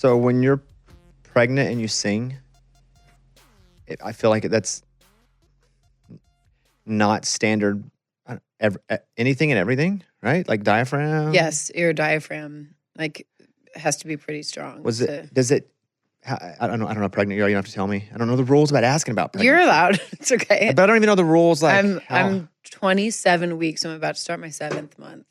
So when you're pregnant and you sing, I feel like that's not standard. Anything and everything, right? Like diaphragm. Yes, your diaphragm has to be pretty strong. Does it? I don't know. Pregnant you are. You don't have to tell me. I don't know the rules about asking about pregnancy. You're allowed. It's okay. But I don't even know the rules. I'm 27 weeks. I'm about to start my 7th month.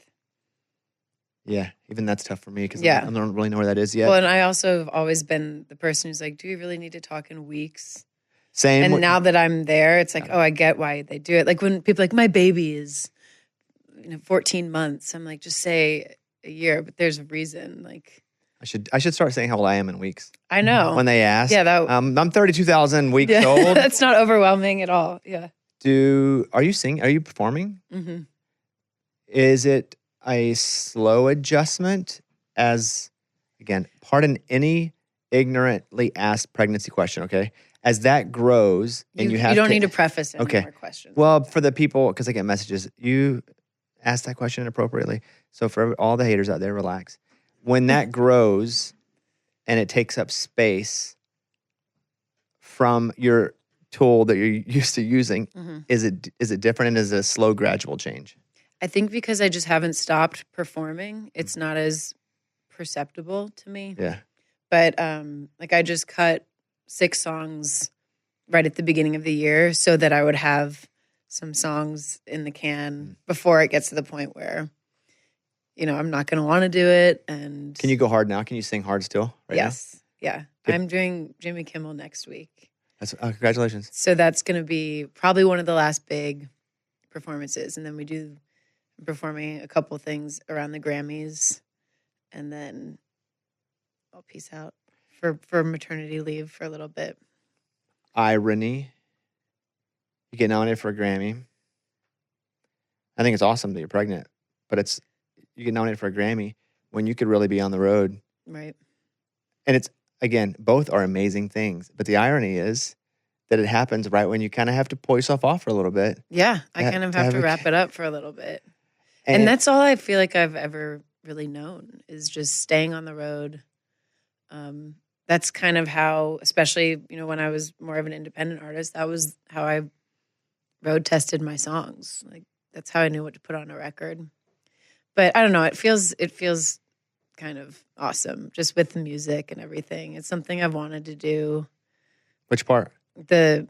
Yeah, even that's tough for me because Yeah. I don't really know where that is yet. Well, and I also have always been the person who's like, do you really need to talk in weeks? Same. And now that I'm there, it's like, oh, I get why they do it. Like when people are like, my baby is 14 months. I'm like, just say a year, but there's a reason. Like I should start saying how old I am in weeks. I know. When they ask. Yeah, I'm 32,000 weeks old. That's not overwhelming at all. Yeah. Are you singing? Are you performing? Mm-hmm. Is it a slow adjustment as, again, pardon any ignorantly asked pregnancy question, okay? As that grows and you don't need to preface any more questions. Well, for the people, because I get messages, you asked that question inappropriately. So for all the haters out there, relax. When that grows and it takes up space from your tool that you're used to using, is it different and is it a slow, gradual change? I think because I just haven't stopped performing, it's not as perceptible to me. Yeah. But I just cut 6 songs right at the beginning of the year so that I would have some songs in the can before it gets to the point where, I'm not going to want to do it. And can you go hard now? Can you sing hard still? Yes. Yeah. Good. I'm doing Jimmy Kimmel next week. That's congratulations. So that's going to be probably one of the last big performances. And then I'm performing a couple things around the Grammys. And then I'll peace out for maternity leave for a little bit. Irony. You get nominated for a Grammy. I think it's awesome that you're pregnant, but you get nominated for a Grammy when you could really be on the road. Right. And it's, again, both are amazing things. But the irony is that it happens right when you kind of have to pull yourself off for a little bit. Yeah. I kind of have to wrap it up for a little bit. And that's all I feel like I've ever really known is just staying on the road. That's kind of how, especially, when I was more of an independent artist, that was how I road tested my songs. Like that's how I knew what to put on a record. But I don't know, it feels kind of awesome just with the music and everything. It's something I've wanted to do. Which part? The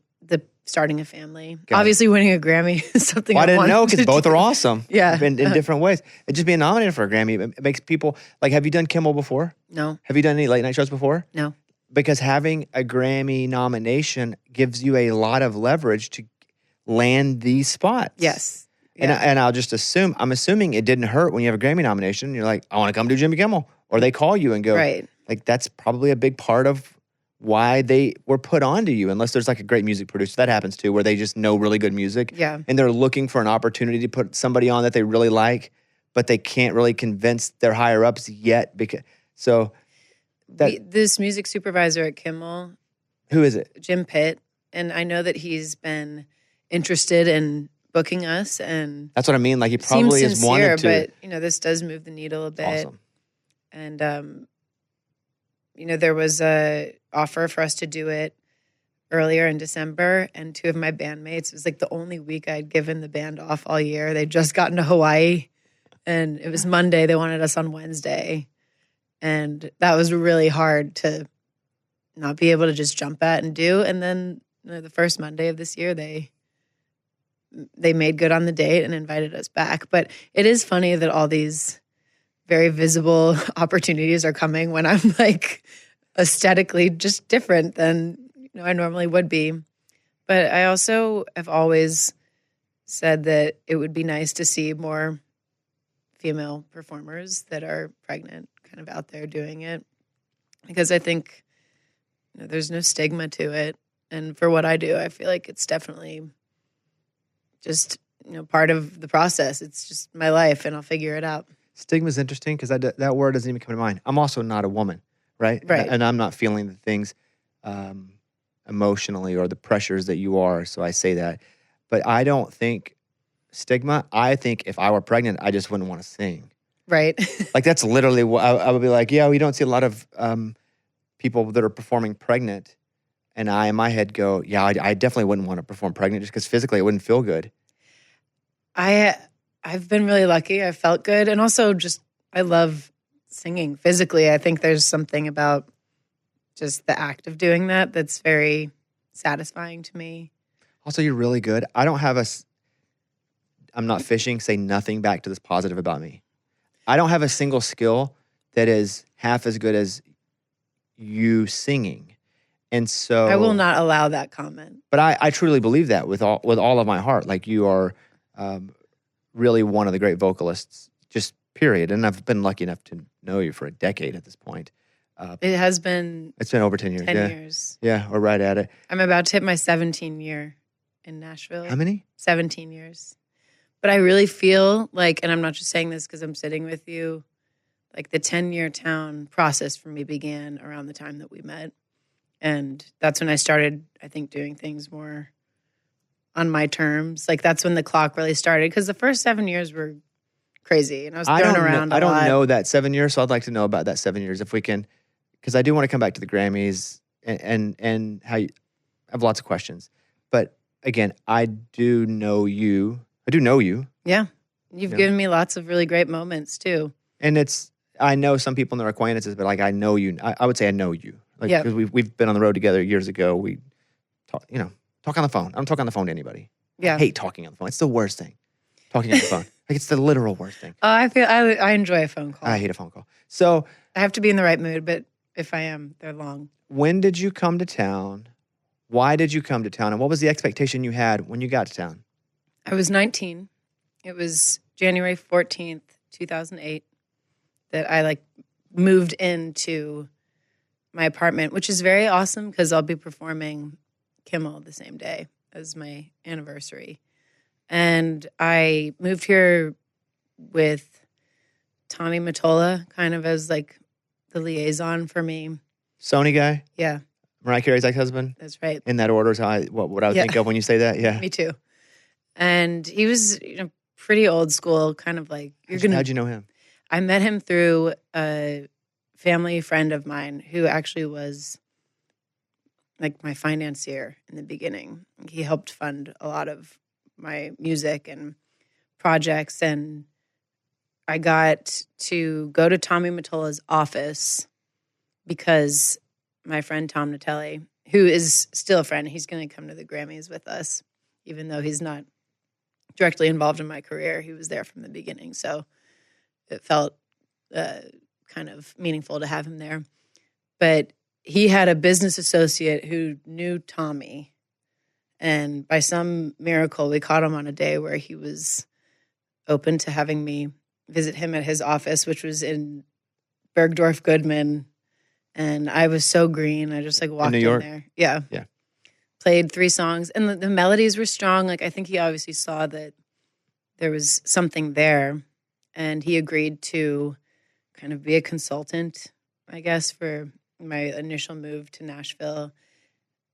starting a family. Obviously winning a Grammy is something I didn't know because both are awesome. Yeah. In different ways. It just being nominated for a Grammy, it makes people, have you done Kimmel before? No. Have you done any late night shows before? No. Because having a Grammy nomination gives you a lot of leverage to land these spots. Yes. Yeah. And I'll just I'm assuming it didn't hurt when you have a Grammy nomination. You're like, I want to come do Jimmy Kimmel. Or they call you and go, right. Like that's probably a big part of why they were put onto you, unless there's like a great music producer. That happens too, where they just know really good music. Yeah. And they're looking for an opportunity to put somebody on that they really like, but they can't really convince their higher ups yet. This music supervisor at Kimmel. Who is it? Jim Pitt. And I know that he's been interested in booking us, and that's what I mean. Like he probably has wanted to. But this does move the needle a bit. Awesome. And there was a offer for us to do it earlier in December, and 2 of my bandmates, it was like the only week I'd given the band off all year. They'd just gotten to Hawaii, and it was Monday. They wanted us on Wednesday, and that was really hard to not be able to just jump at and do. And then the first Monday of this year, they made good on the date and invited us back. But it is funny that all these very visible opportunities are coming when I'm like aesthetically just different than I normally would be. But I also have always said that it would be nice to see more female performers that are pregnant kind of out there doing it, because I think there's no stigma to it. And for what I do, I feel like it's definitely just part of the process. It's just my life, and I'll figure it out. Stigma is interesting because that word doesn't even come to mind. I'm also not a woman, right? Right. And I'm not feeling the things emotionally or the pressures that you are, so I say that. But I don't think stigma. I think if I were pregnant, I just wouldn't want to sing. Right. Like that's literally what I would be like, yeah, we don't see a lot of people that are performing pregnant, and I in my head go, yeah, I definitely wouldn't want to perform pregnant just because physically it wouldn't feel good. I've been really lucky. I felt good. And also just, I love singing physically. I think there's something about just the act of doing that that's very satisfying to me. Also, you're really good. I'm not fishing, say nothing back to this positive about me. I don't have a single skill that is half as good as you singing. And so I will not allow that comment. But I truly believe that with all of my heart. Like, you are really one of the great vocalists, just period. And I've been lucky enough to know you for a decade at this point. It has been. It's been over 10 years. 10 yeah. years. Yeah, we're right at it. I'm about to hit my 17 year in Nashville. How many? 17 years. But I really feel like, and I'm not just saying this because I'm sitting with you, like the 10-year town process for me began around the time that we met. And that's when I started, I think, doing things more on my terms. Like, that's when the clock really started, because the first 7 years were crazy, and I was thrown around a lot. I don't know that 7 years, so I'd like to know about that 7 years if we can, because I do want to come back to the Grammys and how you, I have lots of questions. But again, I do know you. Yeah. You've given me lots of really great moments too. And I know some people in their acquaintances, but like, I know you. I would say I know you. Like, because we've been on the road together years ago. We talk on the phone. I don't talk on the phone to anybody. Yeah. I hate talking on the phone. It's the worst thing. Talking on the phone. Like, it's the literal worst thing. I enjoy a phone call. I hate a phone call. So I have to be in the right mood, but if I am, they're long. When did you come to town? Why did you come to town? And what was the expectation you had when you got to town? I was 19. It was January 14th, 2008, that I moved into my apartment, which is very awesome because I'll be performing Kimmel the same day as my anniversary. And I moved here with Tommy Mottola kind of as the liaison for me. Sony guy? Yeah. Mariah Carey's ex-husband? That's right. In that order is what I would think of when you say that? Yeah. Me too. And he was pretty old school, kind of like... How'd you know him? I met him through a family friend of mine who actually was my financier in the beginning. He helped fund a lot of my music and projects, and I got to go to Tommy Mottola's office because my friend Tom Natelli, who is still a friend, he's going to come to the Grammys with us, even though he's not directly involved in my career. He was there from the beginning, so it felt kind of meaningful to have him there. But he had a business associate who knew Tommy, and by some miracle, we caught him on a day where he was open to having me visit him at his office, which was in Bergdorf Goodman. And I was so green. I just walked in there. Yeah. Yeah. Played 3 songs. And the melodies were strong. I think he obviously saw that there was something there. And he agreed to kind of be a consultant, I guess, for my initial move to Nashville.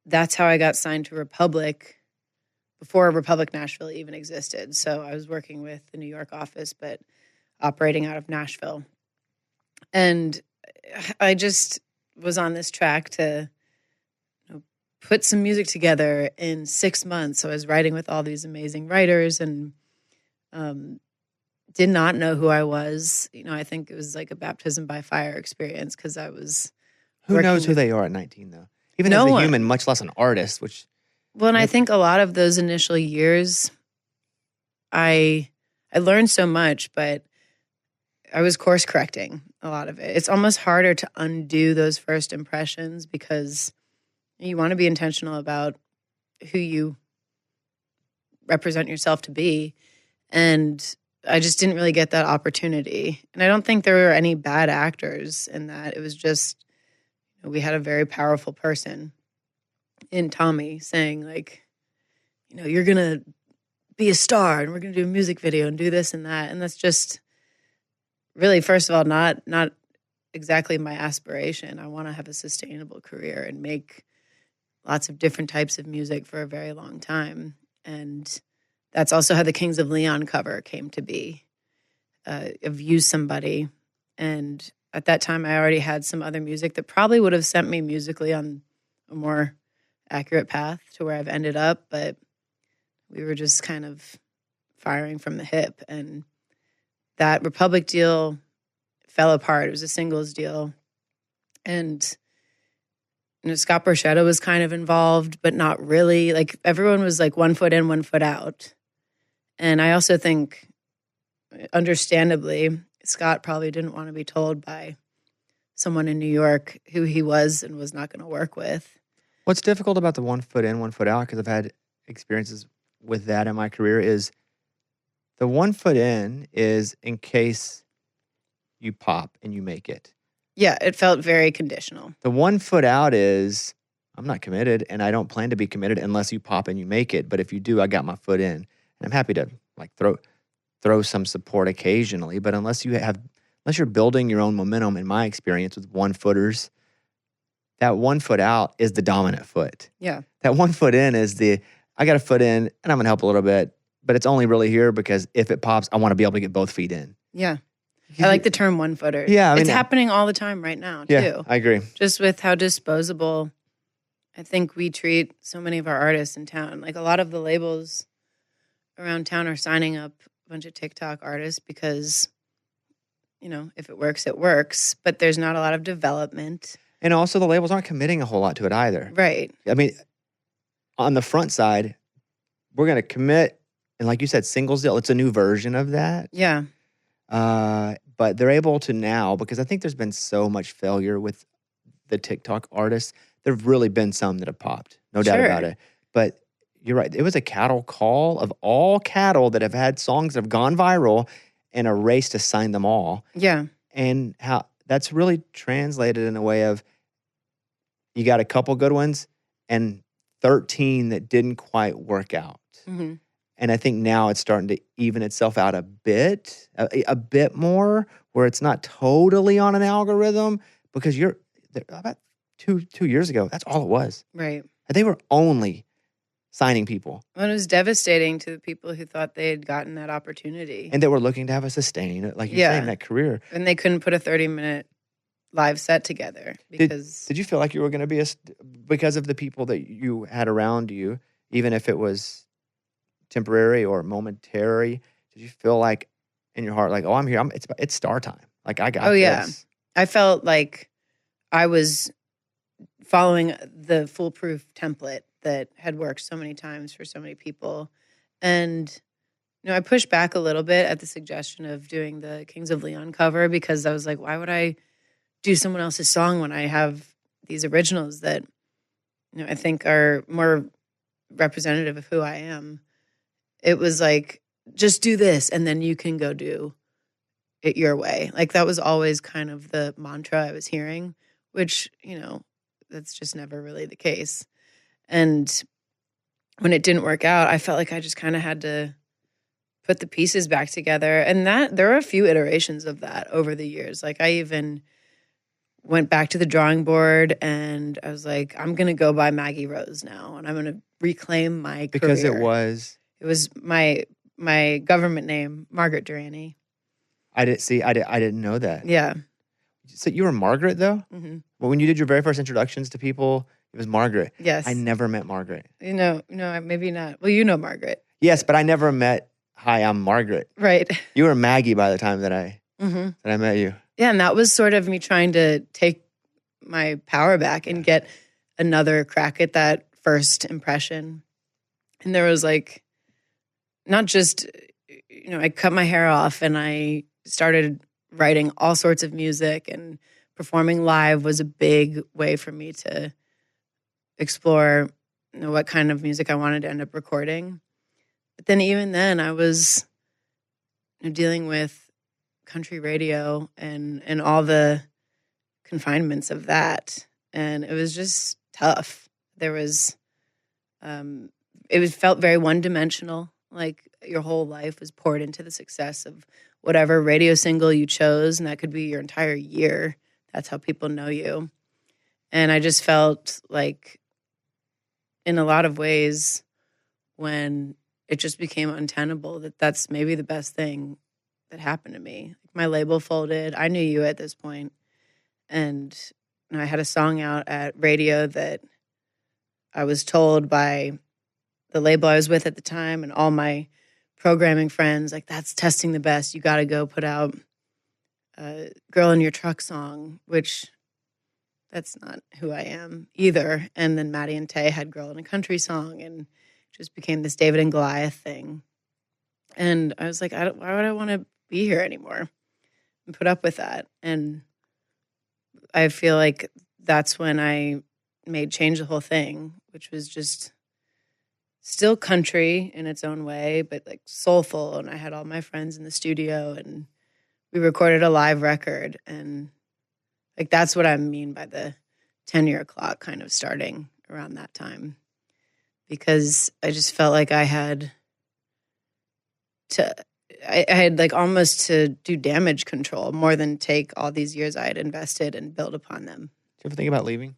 That's how I got signed to Republic before Republic Nashville even existed. So I was working with the New York office, but operating out of Nashville. And I just was on this track to put some music together in 6 months. So I was writing with all these amazing writers and did not know who I was. I think it was like a baptism by fire experience because I was... Who knows who they are at 19, though? Even as a human, much less an artist, which... Well, and I think a lot of those initial years, I learned so much, but I was course correcting a lot of it. It's almost harder to undo those first impressions because you want to be intentional about who you represent yourself to be. And I just didn't really get that opportunity. And I don't think there were any bad actors in that. It was just, we had a very powerful person in Tommy saying you're going to be a star and we're going to do a music video and do this and that. And that's just really, first of all, not exactly my aspiration. I want to have a sustainable career and make lots of different types of music for a very long time. And that's also how the Kings of Leon cover came to be. I've used somebody, and at that time, I already had some other music that probably would have sent me musically on a more accurate path to where I've ended up. But we were just kind of firing from the hip. And that Republic deal fell apart. It was a singles deal. And Scott Borchetta was kind of involved, but not really. Like, everyone was like 1 foot in, 1 foot out. And I also think, understandably, Scott probably didn't want to be told by someone in New York who he was and was not going to work with. What's difficult about the 1 foot in, 1 foot out, because I've had experiences with that in my career, is the 1 foot in is in case you pop and you make it. Yeah, it felt very conditional. The 1 foot out is, I'm not committed and I don't plan to be committed unless you pop and you make it. But if you do, I got my foot in. And I'm happy to like throw some support occasionally. But unless you're building your own momentum, in my experience with 1 footers, that 1 foot out is the dominant foot. Yeah. That 1 foot in is I got a foot in and I'm going to help a little bit, but it's only really here because if it pops, I want to be able to get both feet in. Yeah. I like the term 1 footer. Yeah. I mean, it's happening all the time right now, too. Yeah, I agree. Just with how disposable I think we treat so many of our artists in town. Like, a lot of the labels around town are signing up a bunch of TikTok artists because, if it works, it works. But there's not a lot of development. And also the labels aren't committing a whole lot to it either. Right. I mean, on the front side, we're going to commit. And like you said, singles deal, it's a new version of that. Yeah. But they're able to now, because I think there's been so much failure with the TikTok artists. There have really been some that have popped, no doubt about it. But you're right. It was a cattle call of all cattle that have had songs that have gone viral and a race to sign them all. Yeah. And how that's really translated in a way of you got a couple good ones and 13 that didn't quite work out. Mm-hmm. And I think now it's starting to even itself out a bit more, where it's not totally on an algorithm, because about two years ago, that's all it was. Right. They were only signing people. Well, it was devastating to the people who thought they had gotten that opportunity. And they were looking to have a sustain, like you're saying, that career. And they couldn't put a 30-minute live set together because... Did you feel like you were going to be because of the people that you had around you, even if it was temporary or momentary, did you feel like in your heart, like, oh, I'm here, it's star time, like I got this? Yeah. I felt like I was following the foolproof template that had worked so many times for so many people. And I pushed back a little bit at the suggestion of doing the Kings of Leon cover, because I was like, why would I do someone else's song when I have these originals that I think are more representative of who I am? It was like, just do this and then you can go do it your way. Like, that was always kind of the mantra I was hearing, which, that's just never really the case. And when it didn't work out, I felt like I just kind of had to put the pieces back together. And there were a few iterations of that over the years. Like, I even went back to the drawing board and I was like, I'm going to go by Maggie Rose now and I'm going to reclaim my career. Because it was my government name, Margaret Durrani. I didn't know that. Yeah. So you were Margaret, though? Mm-hmm. Well, when you did your very first introductions to people, it was Margaret. Yes. I never met Margaret. No, maybe not. Well, Margaret. Yes, but I never met, hi, I'm Margaret. Right. You were Maggie by the time that I met you. Yeah, and that was sort of me trying to take my power back and get another crack at that first impression. And there was like, not just, I cut my hair off and I started writing all sorts of music, and performing live was a big way for me to explore what kind of music I wanted to end up recording. But then even then I was dealing with country radio and all the confinements of that. And it was just tough. There was, felt very one-dimensional. Like, your whole life was poured into the success of whatever radio single you chose, and that could be your entire year. That's how people know you. And I just felt like, in a lot of ways, when it just became untenable, that's maybe the best thing that happened to me. My label folded. I knew you at this point. And I had a song out at radio that I was told by the label I was with at the time and all my programming friends, like, that's testing the best. You got to go put out a Girl in Your Truck song, which that's not who I am either. And then Maddie and Tay had Girl in a Country song, and just became this David and Goliath thing. And I was like, why would I want to be here anymore and put up with that? And I feel like that's when I made Change the Whole Thing, which was just still country in its own way, but like soulful. And I had all my friends in the studio, and we recorded a live record. And like, that's what I mean by the 10-year clock kind of starting around that time, because I just felt like I had like almost to do damage control more than take all these years I had invested and build upon them. Did you ever think about leaving?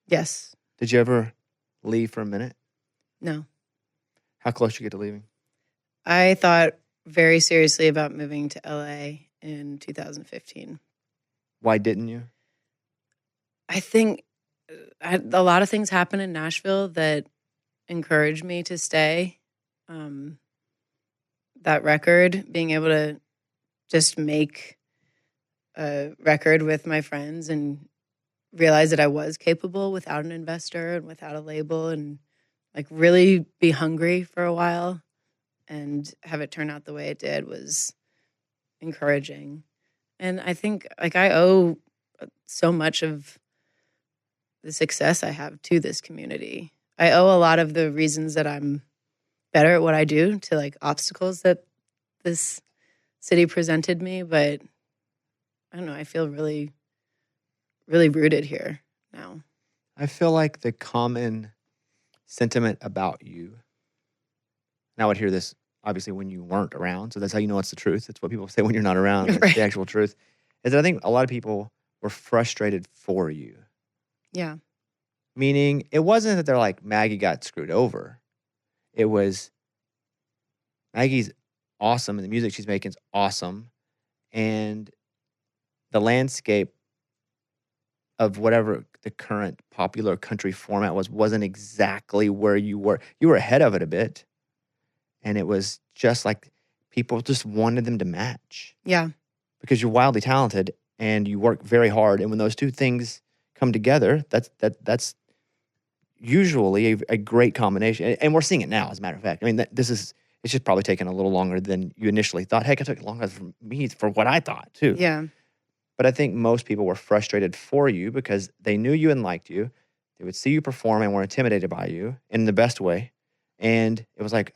Yes. Did you ever leave for a minute? No. How close did you get to leaving? I thought very seriously about moving to LA in 2015. Why didn't you? I think a lot of things happened in Nashville that encouraged me to stay. That record, being able to just make a record with my friends and realize that I was capable without an investor and without a label, and like really be hungry for a while and have it turn out the way it did, was encouraging. And I think like I owe so much of the success I have to this community. I owe a lot of the reasons that I'm better at what I do to like obstacles that this city presented me. But I don't know, I feel really, really rooted here now. I feel like the common sentiment about you, and I would hear this obviously when you weren't around, so that's how you know it's the truth. It's what people say when you're not around. It's Right. the actual truth. Is that I think a lot of people were frustrated for you. Yeah. Meaning, it wasn't that they're like, Maggie got screwed over. It was, Maggie's awesome, and the music she's making is awesome. And the landscape of whatever the current popular country format wasn't exactly where you were. You were ahead of it a bit. And it was just like people just wanted them to match. Yeah. Because you're wildly talented and you work very hard. And when those two things come together, that's usually a great combination. And we're seeing it now, as a matter of fact. I mean, it's just probably taken a little longer than you initially thought. Heck, it took longer for me for what I thought, too. Yeah. But I think most people were frustrated for you because they knew you and liked you. They would see you perform and were intimidated by you in the best way. And it was like,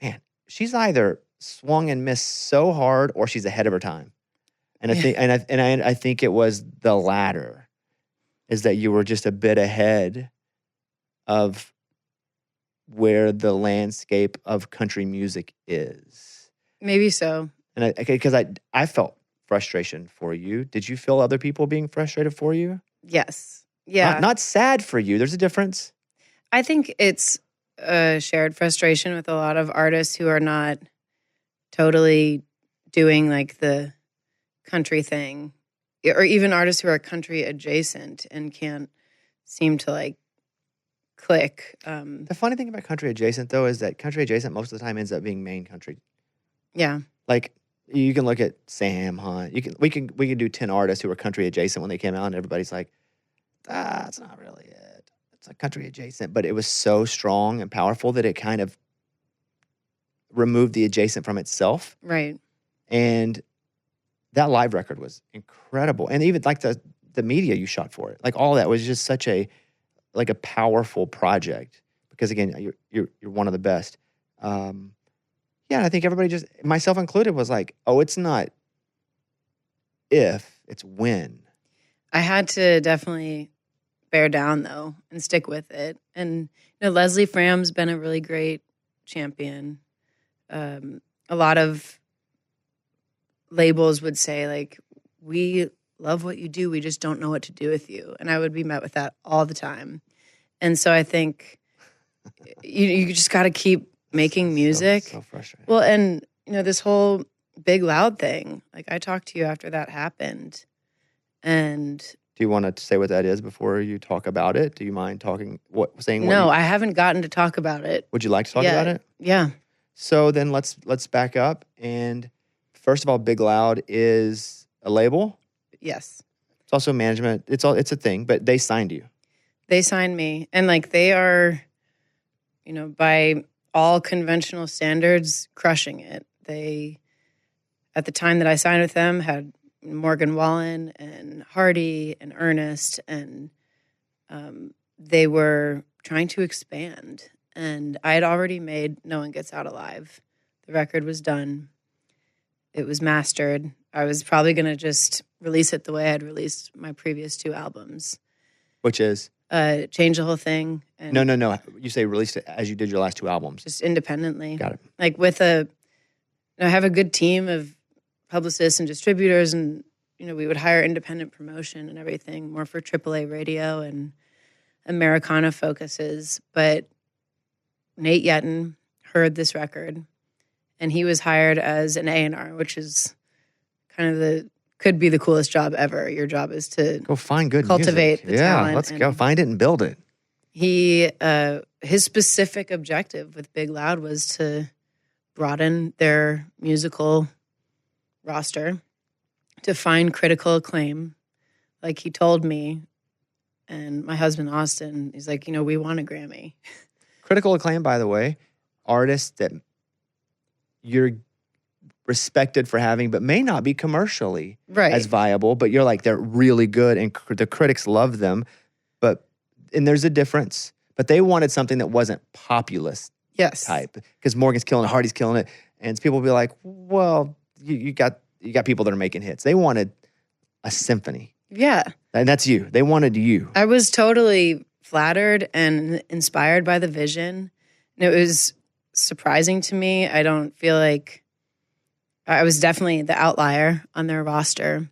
man, she's either swung and missed so hard or she's ahead of her time. And I think I think it was the latter, is that you were just a bit ahead of where the landscape of country music is. Maybe so. And because I felt frustration for you. Did you feel other people being frustrated for you? Yes. Yeah. Not sad for you. There's a difference. I think it's a shared frustration with a lot of artists who are not totally doing like the country thing, or even artists who are country adjacent and can't seem to like click. The funny thing about country adjacent, though, is that country adjacent most of the time ends up being main country. Yeah. Like, you can look at Sam Hunt. We can do 10 artists who were country adjacent when they came out, and everybody's like, that's not really it. It's like country adjacent. But it was so strong and powerful that it kind of removed the adjacent from itself. Right. And that live record was incredible. And even like the media you shot for it, like all that was just such a powerful project, because again, you're one of the best. Yeah, I think everybody, just myself included, was like, oh, it's not if, it's when. I had to definitely bear down though and stick with it. And Leslie Fram's been a really great champion. A lot of labels would say like, we love what you do, we just don't know what to do with you. And I would be met with that all the time. And so I think you just got to keep making music. So frustrating. Well, and this whole Big Loud thing, like I talked to you after that happened, And do you want to say what that is before you talk about it? Do you mind saying? No, I haven't gotten to talk about it. Would you like to talk about it? Yeah. So then let's back up. And first of all, Big Loud is a label. Yes. It's also management. It's a thing, but they signed you. They signed me, and like they are, by all conventional standards, crushing it. They, at the time that I signed with them, had Morgan Wallen and Hardy and Ernest, and they were trying to expand. And I had already made No One Gets Out Alive. The record was done. It was mastered. I was probably going to just release it the way I'd released my previous 2 albums. Which is? Change the Whole Thing. And No. You say released it as you did your last 2 albums. Just independently. Got it. Like I have a good team of publicists and distributors, and, we would hire independent promotion and everything, more for AAA radio and Americana focuses. But Nate Yetton heard this record, and he was hired as an A&R, which is kind of could be the coolest job ever. Your job is to go find good cultivate music. the talent. Let's go find it and build it. His specific objective with Big Loud was to broaden their musical roster, to find critical acclaim. Like he told me, and my husband Austin, he's like, we want a Grammy. Critical acclaim, by the way, artists that you're respected for having, but may not be commercially as viable, but you're like, they're really good and the critics love them. And there's a difference, but they wanted something that wasn't populist type, because Morgan's killing it, Hardy's killing it. And people will be like, well, you got people that are making hits. They wanted a symphony. Yeah. And that's you. They wanted you. I was totally flattered and inspired by the vision. And it was surprising to me. I don't feel like I was definitely the outlier on their roster.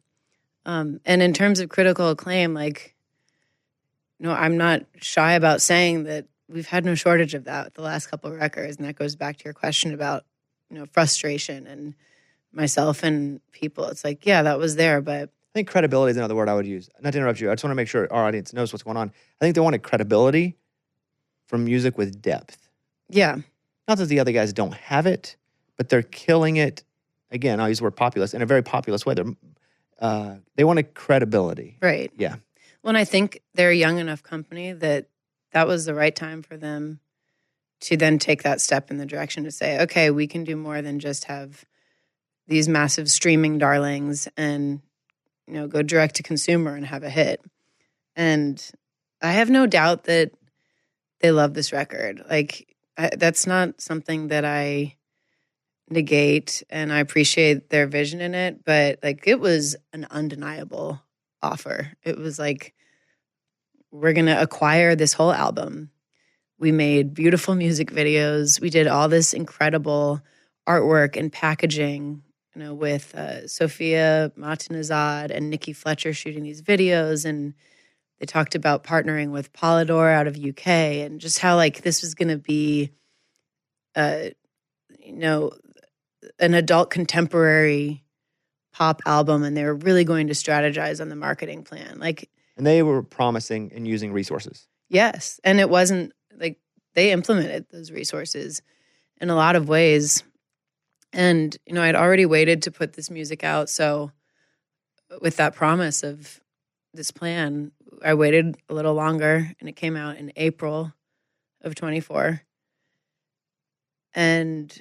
And in terms of critical acclaim, I'm not shy about saying that we've had no shortage of that with the last couple of records. And that goes back to your question about, frustration and myself and people. It's like, yeah, that was there, but I think credibility is another word I would use. Not to interrupt you. I just want to make sure our audience knows what's going on. I think they wanted credibility from music with depth. Yeah. Not that the other guys don't have it, but they're killing it. Again, I'll use the word populist in a very populist way. They wanted credibility. Right. Yeah. Well, and I think they're a young enough company that was the right time for them to then take that step in the direction to say, okay, we can do more than just have these massive streaming darlings and, go direct to consumer and have a hit. And I have no doubt that they love this record. That's not something that I negate, and I appreciate their vision in it, but it was an undeniable offer. It was like, we're going to acquire this whole album. We made beautiful music videos. We did all this incredible artwork and packaging, with Sophia Martinezad and Nikki Fletcher shooting these videos. And they talked about partnering with Polydor out of UK and just how this was going to be, an adult contemporary pop album. And they were really going to strategize on the marketing plan. And they were promising and using resources. Yes. And it wasn't they implemented those resources in a lot of ways. And, I'd already waited to put this music out. So with that promise of this plan, I waited a little longer, and it came out in April of 24. And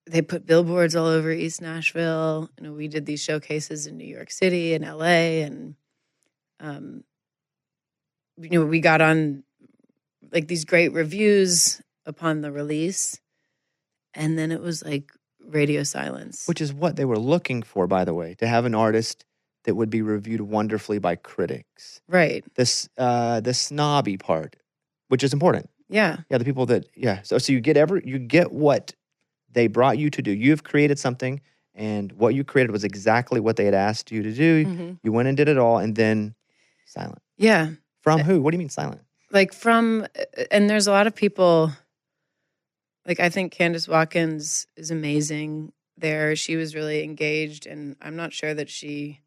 they put billboards all over East Nashville. We did these showcases in New York City and LA. And, we got on these great reviews upon the release. And then it was radio silence. Which is what they were looking for, by the way, to have an artist that would be reviewed wonderfully by critics. Right. The snobby part, which is important. Yeah. Yeah, the people that, yeah. So you get what they brought you to do. You've created something, and what you created was exactly what they had asked you to do. Mm-hmm. You went and did it all, and then silent. Yeah. From who? What do you mean silent? And there's a lot of people, I think Candace Watkins is amazing there. She was really engaged, and I'm not sure that she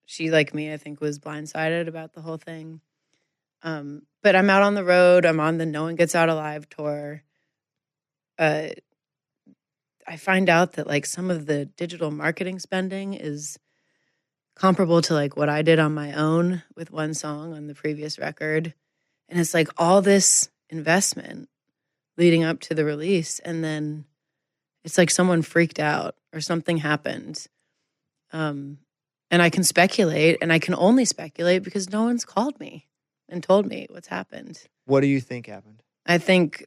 she, like me, I think was blindsided about the whole thing. But I'm out on the road. I'm on the No One Gets Out Alive tour. I find out that like some of the digital marketing spending is comparable to like what I did on my own with one song on the previous record. And it's like all this investment leading up to the release. And then it's like someone freaked out or something happened. And I can speculate, and I can only speculate because no one's called me and told me what's happened. What do you think happened? I think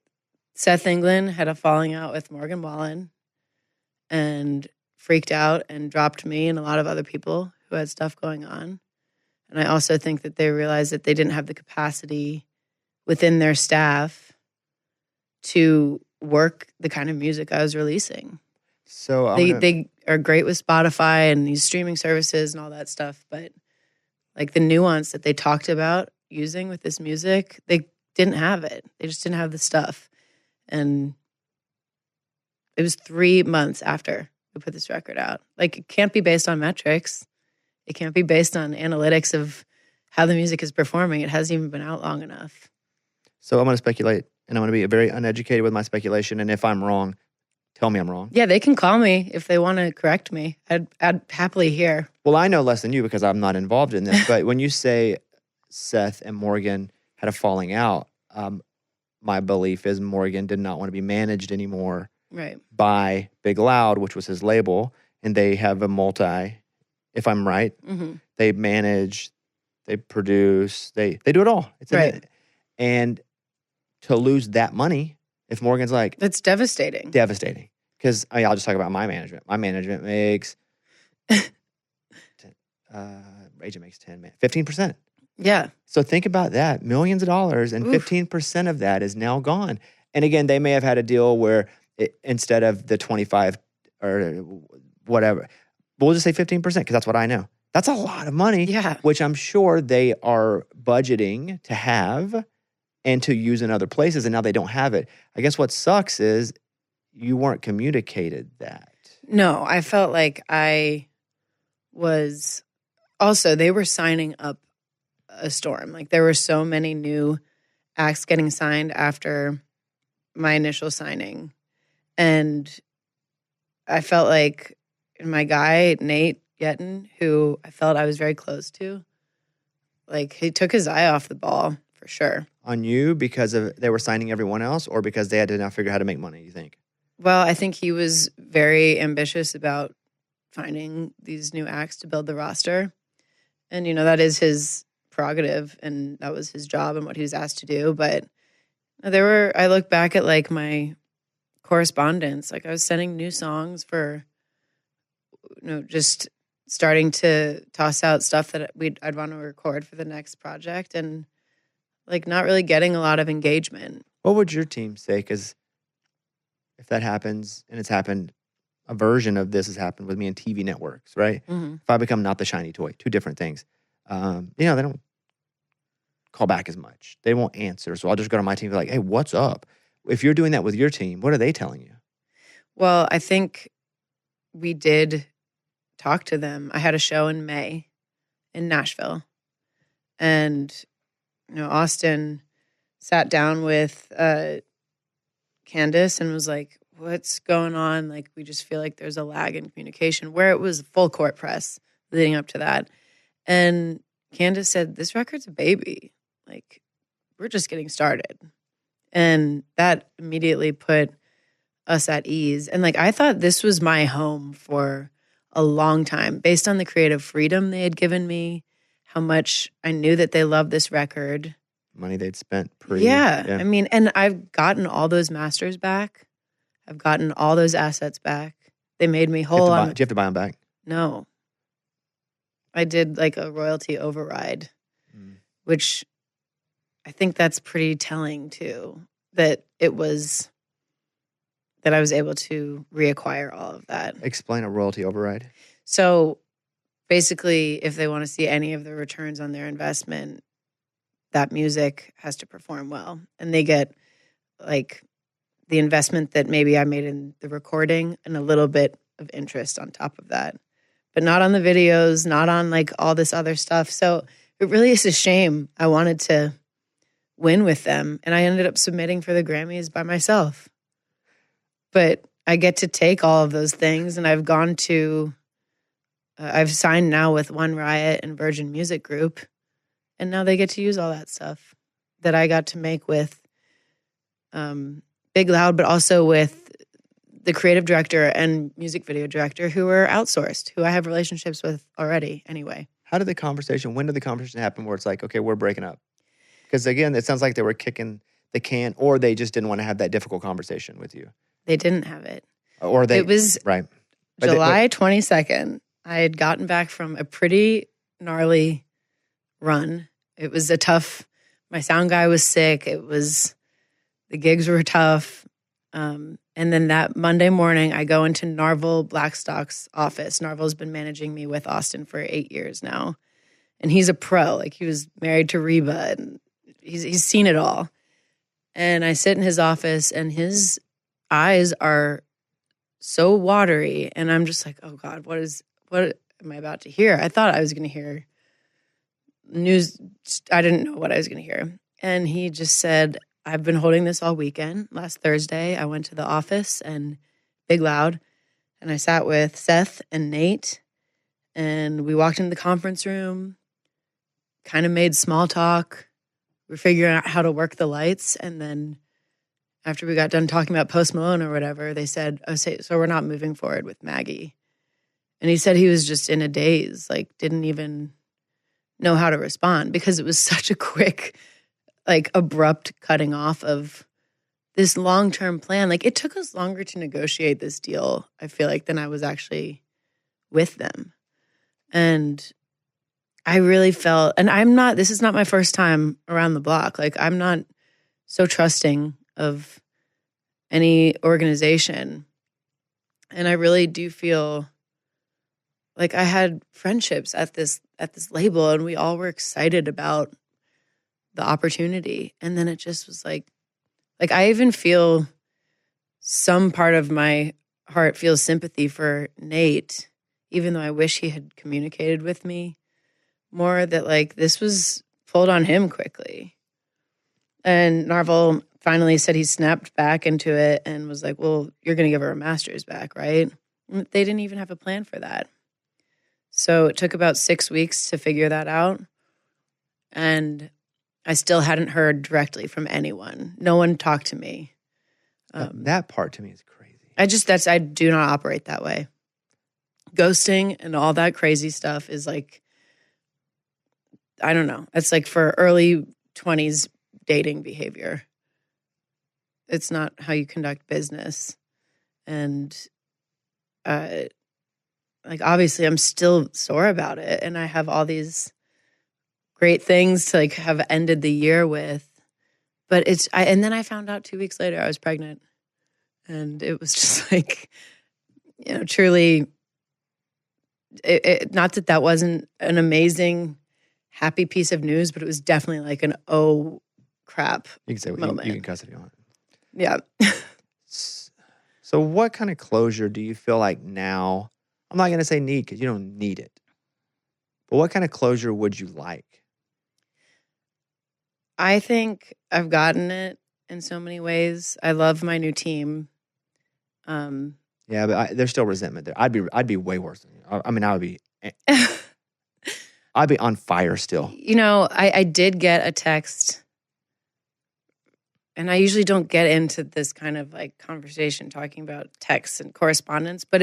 Seth England had a falling out with Morgan Wallen and freaked out and dropped me and a lot of other people who had stuff going on. And I also think that they realized that they didn't have the capacity within their staff to work the kind of music I was releasing. So they are great with Spotify and these streaming services and all that stuff, but like the nuance that they talked about using with this music, they didn't have it. They just didn't have the stuff. And it was 3 months after we put this record out. Like, it can't be based on metrics. It can't be based on analytics of how the music is performing. It hasn't even been out long enough. So I'm going to speculate, and I'm going to be very uneducated with my speculation. And if I'm wrong, tell me I'm wrong. Yeah, they can call me if they want to correct me. I'd happily hear. Well, I know less than you because I'm not involved in this. But when you say Seth and Morgan had a falling out, my belief is Morgan did not want to be managed anymore by Big Loud, which was his label. And they have a multi, if I'm right, they manage, they produce, they do it all. It's and to lose that money, if Morgan's like... That's devastating. Devastating. Because I'll just talk about my management. My management makes... Agent makes 15%. Yeah. So think about that. Millions of dollars, and 15% of that is now gone. And again, they may have had a deal where instead of the 25 or whatever, we'll just say 15% because that's what I know. That's a lot of money, which I'm sure they are budgeting to have and to use in other places, and now they don't have it. I guess what sucks is you weren't communicated that. No, I felt like I was... Also, they were signing up a storm. Like, there were so many new acts getting signed after my initial signing. And I felt like my guy, Nate Yeton, who I felt I was very close to, like, he took his eye off the ball for sure. On you because they were signing everyone else, or because they had to now figure out how to make money, you think? Well, I think he was very ambitious about finding these new acts to build the roster. And, you know, that is his prerogative, and that was his job and what he was asked to do. But I look back at like my correspondence, like I was sending new songs for, you know, just starting to toss out stuff that I'd want to record for the next project, and like not really getting a lot of engagement. What would your team say? Because if that happens, and it's happened, a version of this has happened with me in TV networks, right? If I become not the shiny toy, two different things. You know, they don't call back as much. They won't answer. So I'll just go to my team and be like, hey, what's up? If you're doing that with your team, what are they telling you? Well, I think we did talk to them. I had a show in May in Nashville. And, you know, Austin sat down with Candace and was like, what's going on? Like, we just feel like there's a lag in communication, where it was full court press leading up to that. And Candace said, this record's a baby. Like, we're just getting started. And that immediately put us at ease. And like, I thought this was my home for a long time based on the creative freedom they had given me, how much I knew that they loved this record. Money they'd spent Yeah. I mean, and I've gotten all those masters back. I've gotten all those assets back. They made me whole. Do you have to buy them back? No. I did like a royalty override, which I think that's pretty telling too, that I was able to reacquire all of that. Explain a royalty override. So basically, if they want to see any of the returns on their investment, that music has to perform well. And they get like the investment that maybe I made in the recording and a little bit of interest on top of that. but not on the videos, not on like all this other stuff. So it really is a shame. I wanted to win with them, and I ended up submitting for the Grammys by myself. But I get to take all of those things, and I've gone to, I've signed now with One Riot and Virgin Music Group, and now they get to use all that stuff that I got to make with Big Loud, but also with the creative director and music video director who are outsourced, who I have relationships with already anyway. When did the conversation happen where it's like, okay, we're breaking up? Because again, it sounds like they were kicking the can, or they just didn't want to have that difficult conversation with you. They didn't have it. It was right. July 22nd. I had gotten back from a pretty gnarly run. It was a tough, my sound guy was sick. The gigs were tough. And then that Monday morning, I go into Narvel Blackstock's office. Narvel's been managing me with Austin for 8 years now. And he's a pro. Like, he was married to Reba, and he's seen it all. And I sit in his office, and his eyes are so watery. And I'm just like, oh God, what am I about to hear? I thought I was going to hear news. I didn't know what I was going to hear. And he just said, I've been holding this all weekend. Last Thursday, I went to the office and Big Loud, and I sat with Seth and Nate, and we walked into the conference room, kind of made small talk. We were figuring out how to work the lights, and then after we got done talking about Post Malone or whatever, they said, oh, so we're not moving forward with Maggie. And he said he was just in a daze, like didn't even know how to respond because it was such a quick, like abrupt cutting off of this long-term plan. Like, it took us longer to negotiate this deal, I feel like, than I was actually with them. And I really felt, and this is not my first time around the block. Like, I'm not so trusting of any organization. And I really do feel like I had friendships at this label, and we all were excited about the opportunity. And then it just was like I even feel some part of my heart feels sympathy for Nate, even though I wish he had communicated with me more, that like this was pulled on him quickly. And Narvel finally said he snapped back into it and was like, well, you're going to give her a master's back, right? And they didn't even have a plan for that. So it took about 6 weeks to figure that out. And I still hadn't heard directly from anyone. No one talked to me. That part to me is crazy. I do not operate that way. Ghosting and all that crazy stuff is like, I don't know. It's like for early 20s dating behavior. It's not how you conduct business. And like, obviously I'm still sore about it. And I have all these great things to like have ended the year with. But and then I found out 2 weeks later I was pregnant. And it was just like, truly, not that wasn't an amazing, happy piece of news, but it was definitely like an, oh, crap You can say moment. you can cuss if you want. Yeah. So what kind of closure do you feel like now? I'm not going to say need, because you don't need it. But what kind of closure would you like? I think I've gotten it in so many ways. I love my new team. Yeah, but there's still resentment there. I'd be way worse than you. I mean, I'd be on fire still. I did get a text, and I usually don't get into this kind of like conversation talking about texts and correspondence, but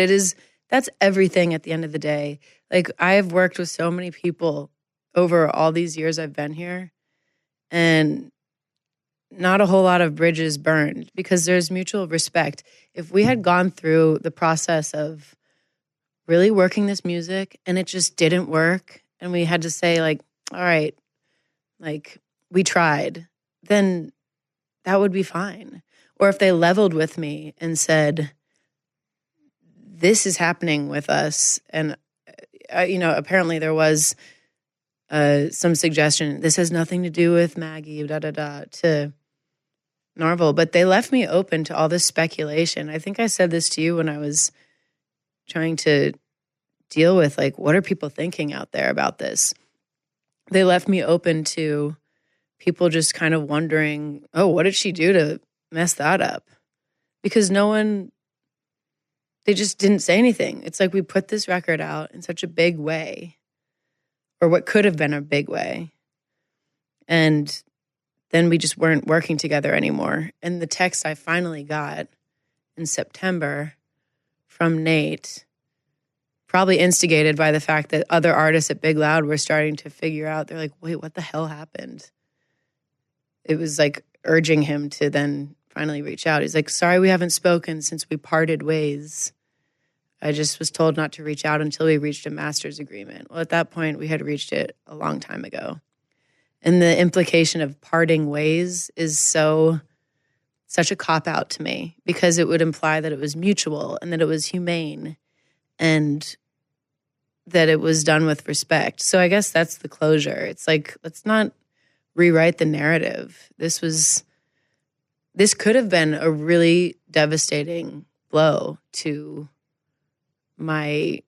that's everything at the end of the day. Like, I have worked with so many people over all these years I've been here, and not a whole lot of bridges burned because there's mutual respect. If we had gone through the process of really working this music and it just didn't work, and we had to say like, all right, like we tried, then that would be fine. Or if they leveled with me and said, this is happening with us. And, apparently there was some suggestion, this has nothing to do with Maggie, to Narvel. But they left me open to all this speculation. I think I said this to you when I was trying to deal with, like, what are people thinking out there about this? They left me open to people just kind of wondering, oh, what did she do to mess that up? Because they just didn't say anything. It's like we put this record out in such a big way, or what could have been a big way. And then we just weren't working together anymore. And the text I finally got in September from Nate, probably instigated by the fact that other artists at Big Loud were starting to figure out, they're like, wait, what the hell happened? It was like urging him to then finally reach out. He's like, sorry, we haven't spoken since we parted ways. I just was told not to reach out until we reached a master's agreement. Well, at that point, we had reached it a long time ago. And the implication of parting ways is such a cop-out to me, because it would imply that it was mutual and that it was humane and that it was done with respect. So I guess that's the closure. It's like, let's not rewrite the narrative. This could have been a really devastating blow to my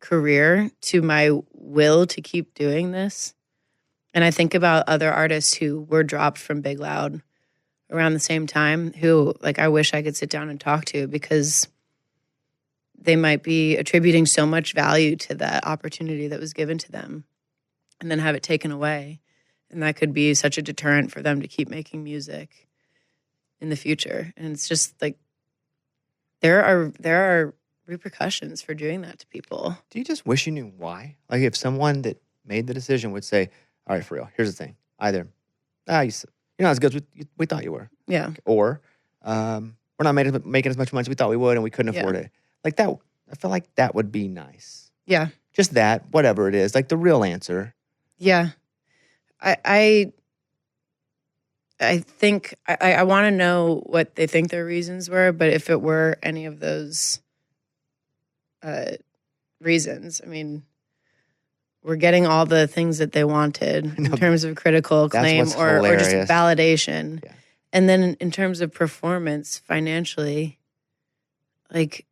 career, to my will to keep doing this. And I think about other artists who were dropped from Big Loud around the same time, who, like, I wish I could sit down and talk to, because they might be attributing so much value to that opportunity that was given to them and then have it taken away. And that could be such a deterrent for them to keep making music in the future. And it's just like, there are repercussions for doing that to people. Do you just wish you knew why? Like, if someone that made the decision would say, all right, for real, here's the thing. Either, you're not as good as we thought you were. Yeah. Or, we're not making as much money as we thought we would, and we couldn't afford it. Like that, I feel like that would be nice. Yeah. Just that, whatever it is, like the real answer. Yeah. I think I want to know what they think their reasons were, but if it were any of those reasons, I mean, we're getting all the things that they wanted in terms of critical acclaim or just validation. Yeah. And then in terms of performance financially, like,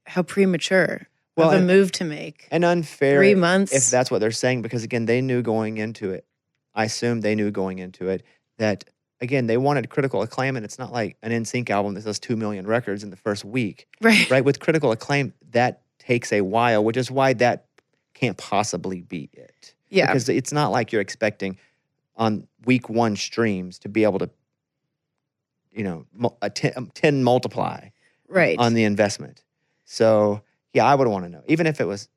how premature of a move to make. And unfair. 3 months. If that's what they're saying, because again, they knew going into it. I assume they knew going into it that, again, they wanted critical acclaim, and it's not like an NSYNC album that sells 2 million records in the first week. Right. Right? With critical acclaim, that takes a while, which is why that can't possibly be it. Yeah. Because it's not like you're expecting on week one streams to be able to, 10 multiply on the investment. So, yeah, I would want to know. Even if it was,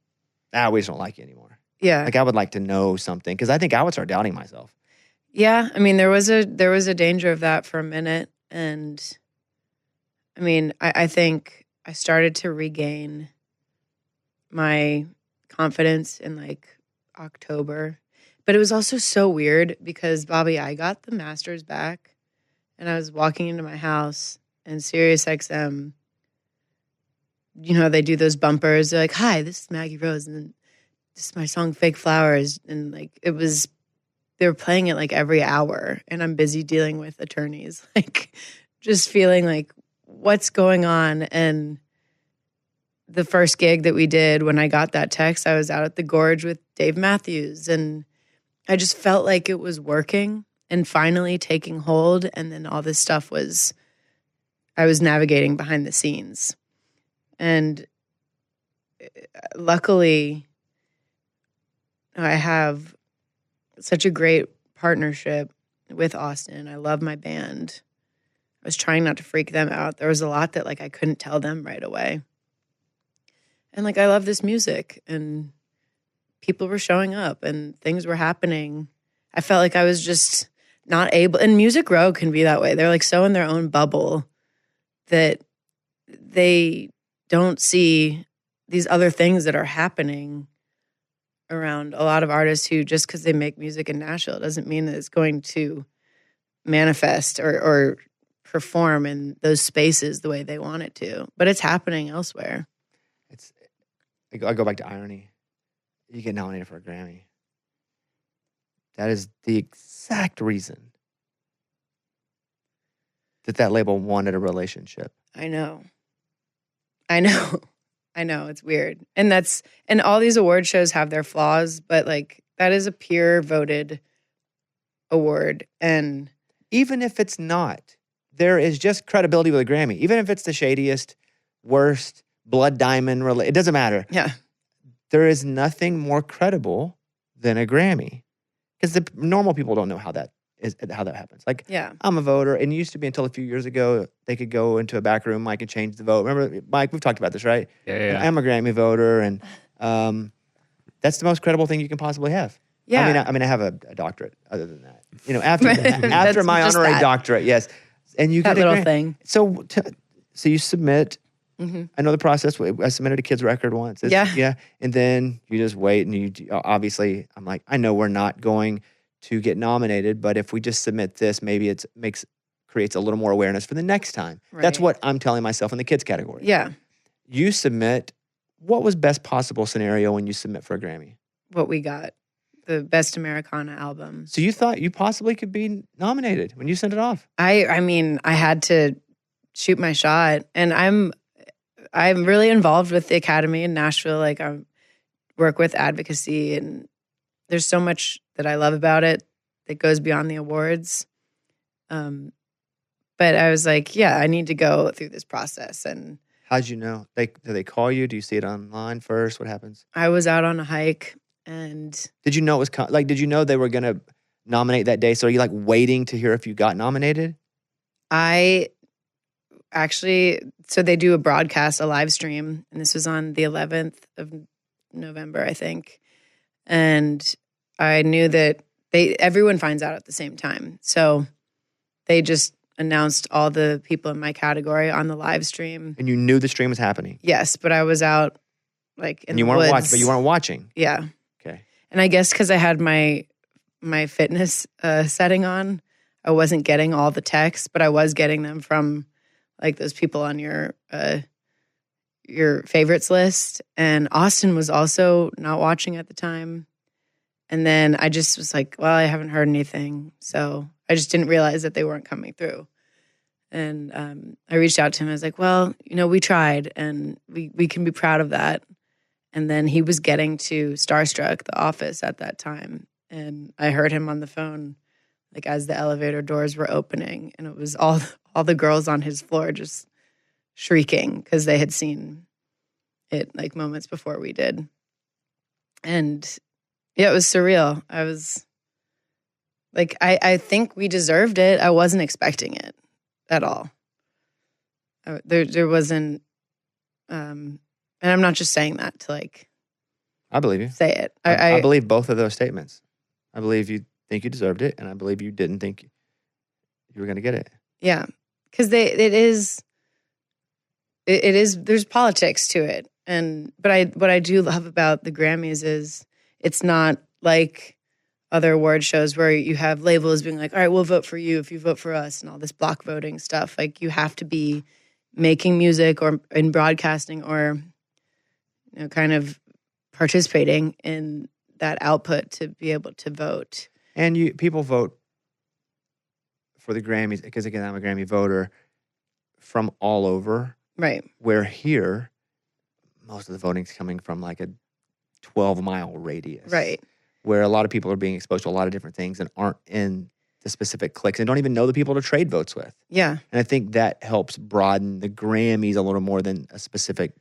we just don't like you anymore. Yeah. Like, I would like to know something, because I think I would start doubting myself. Yeah. I mean, there was a danger of that for a minute. And I mean, I think I started to regain my confidence in like October. But it was also so weird because, Bobby, I got the masters back and I was walking into my house and Sirius XM, they do those bumpers. They're like, hi, this is Maggie Rose. And then this is my song Fake Flowers. And like, they were playing it like every hour. And I'm busy dealing with attorneys, like just feeling like, what's going on? And the first gig that we did, when I got that text, I was out at the Gorge with Dave Matthews. And I just felt like it was working and finally taking hold. And then all this stuff I was navigating behind the scenes. And luckily, I have such a great partnership with Austin. I love my band. I was trying not to freak them out. There was a lot that like I couldn't tell them right away. And like, I love this music, and people were showing up and things were happening. I felt like I was just not able, and Music Row can be that way. They're like so in their own bubble that they don't see these other things that are happening around a lot of artists who, just because they make music in Nashville, doesn't mean that it's going to manifest or perform in those spaces the way they want it to. But it's happening elsewhere. I go back to irony. You get nominated for a Grammy. That is the exact reason that label wanted a relationship. I know. I know, it's weird. And all these award shows have their flaws, but like that is a peer voted award. And even if it's not, there is just credibility with a Grammy. Even if it's the shadiest, worst, blood diamond, it doesn't matter. yeah. There is nothing more credible than a Grammy. Because the normal people don't know how that happens. Like, Yeah. I'm a voter, and it used to be until a few years ago, they could go into a back room, Mike, and change the vote. Remember, Mike, we've talked about this, right? Yeah. I'm a Grammy voter, and that's the most credible thing you can possibly have. Yeah. I mean, I have a doctorate other than that. You know, after my just honorary that. doctorate, yes. And you That get a little Grammy. thing. So you submit. Mhm. I know the process. I submitted a kid's record once. Yeah. And then you just wait, and you obviously, I'm like, I know we're not going to get nominated, but if we just submit this, maybe it creates a little more awareness for the next time. That's Right. what I'm telling myself in the kids category. Yeah. You submit. What was best possible scenario when you submit for a Grammy? What we got. The Best Americana album. So you thought you possibly could be nominated when you sent it off? I mean, I had to shoot my shot, and I'm really involved with the Academy in Nashville. Like, I work with advocacy, and there's so much that I love about it that goes beyond the awards. But I was like, yeah, I need to go through this process. And How'd you know? Do they call you? Do you see it online first? What happens? I was out on a hike, and Did you know it was did you know they were going to nominate that day? So are you like waiting to hear if you got nominated? I actually, so they do a broadcast, a live stream, and this was on the 11th of November, I think. And I knew that everyone finds out at the same time. So they just announced all the people in my category on the live stream. And you knew the stream was happening. Yes, but I was out like in And you the weren't woods. watching, but you weren't watching. Yeah. Okay. And I guess because I had my fitness setting on, I wasn't getting all the texts, but I was getting them from like those people on your favorites list. And Austin was also not watching at the time. And then I just was like, well, I haven't heard anything. So I just didn't realize that they weren't coming through. And I reached out to him. I was like, well, we tried, and we can be proud of that. And then he was getting to Starstruck, the office at that time. And I heard him on the phone, like as the elevator doors were opening. And it was all the girls on his floor just shrieking because they had seen it like moments before we did. And yeah, it was surreal. I was like, I think we deserved it. I wasn't expecting it at all. There wasn't, and I'm not just saying that to like, I believe you. say it. I believe both of those statements. I believe you think you deserved it, and I believe you didn't think you were going to get it. Yeah, because it is. There's politics to it, but what I do love about the Grammys is it's not like other award shows where you have labels being like, all right, we'll vote for you if you vote for us, and all this block voting stuff. Like, you have to be making music or in broadcasting or kind of participating in that output to be able to vote. And people vote for the Grammys because, again, I'm a Grammy voter from all over. Right. Where here, most of the voting's coming from like a 12-mile radius. Right. Where a lot of people are being exposed to a lot of different things and aren't in the specific cliques and don't even know the people to trade votes with. Yeah. And I think that helps broaden the Grammys a little more than a specific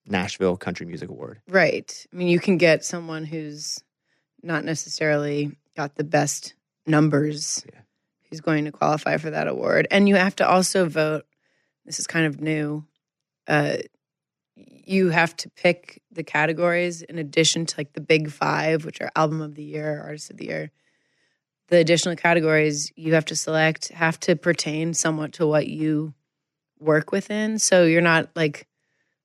Nashville Country Music Award. Right. I mean, you can get someone who's not necessarily got the best numbers who's going to qualify for that award. And you have to also vote. This is kind of new. You have to pick the categories in addition to like the big five, which are album of the year, artist of the year. The additional categories you have to select have to pertain somewhat to what you work within. So you're not like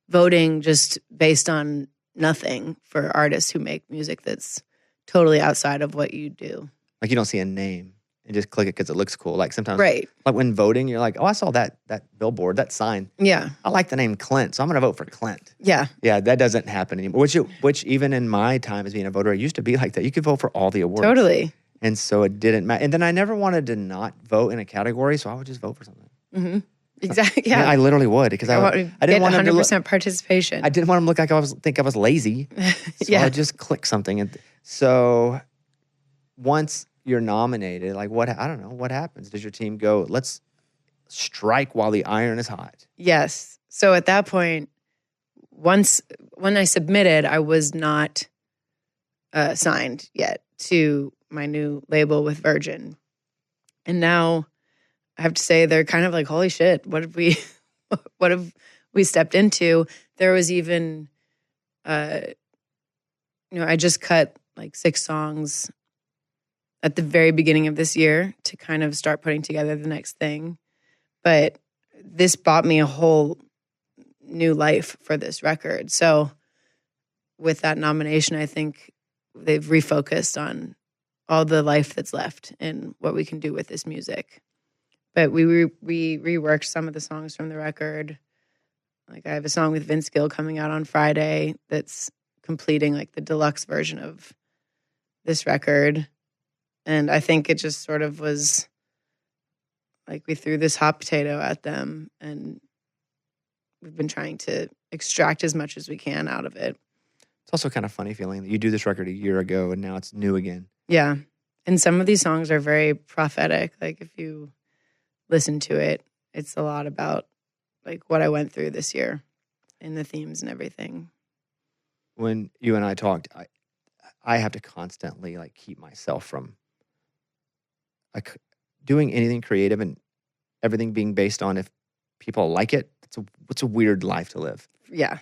voting just based on nothing for artists who make music that's totally outside of what you do. Like, you don't see a name and just click it because it looks cool. Like, sometimes, Right. like when voting, you're like, oh, I saw that billboard, that sign. Yeah. I like the name Clint, so I'm going to vote for Clint. Yeah. Yeah, that doesn't happen anymore. Which even in my time as being a voter, it used to be like that. You could vote for all the awards. Totally. And so it didn't matter. And then I never wanted to not vote in a category, so I would just vote for something. Mm-hmm. Exactly. I mean, Yeah. I literally would because I didn't want him to 100% participation. I didn't want him to look like think I was lazy. So Yeah. I just click something. And so once you're nominated, like I don't know, what happens? Does your team go, let's strike while the iron is hot? Yes. So at that point, when I submitted, I was not signed yet to my new label with Virgin. And now I have to say they're kind of like, holy shit, what have we stepped into? There was even, I just cut like 6 songs at the very beginning of this year to kind of start putting together the next thing. But this bought me a whole new life for this record. So with that nomination, I think they've refocused on all the life that's left and what we can do with this music. But we reworked some of the songs from the record. Like I have a song with Vince Gill coming out on Friday that's completing like the deluxe version of this record. And I think it just sort of was like we threw this hot potato at them and we've been trying to extract as much as we can out of it. It's also kind of funny feeling that you do this record a year ago and now it's new again. Yeah. And some of these songs are very prophetic. Like if you listen to it, it's a lot about like what I went through this year and the themes and everything. When you and I talked, I have to constantly like keep myself from like doing anything creative and everything being based on if people like it. It's a weird life to live. Yeah.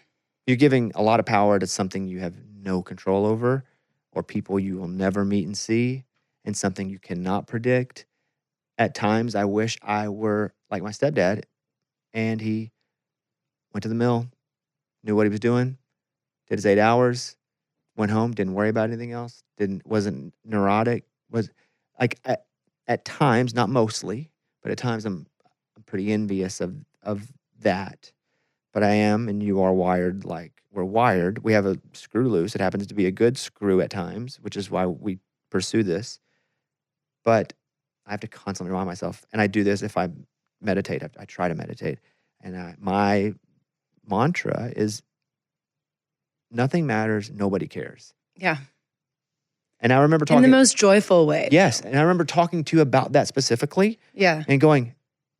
You're giving a lot of power to something you have no control over or people you will never meet and see and something you cannot predict. At times, I wish I were like my stepdad and he went to the mill, knew what he was doing, did his 8 hours, went home, didn't worry about anything else, wasn't neurotic, was like at times, not mostly, but at times I'm pretty envious of that. But I am, and you are wired like we're wired. We have a screw loose. It happens to be a good screw at times, which is why we pursue this. But I have to constantly remind myself, and I do this if I meditate. I try to meditate. And my mantra is nothing matters, nobody cares. Yeah. And I remember talking in the most joyful way. Yes. And I remember talking to you about that specifically. Yeah. And going,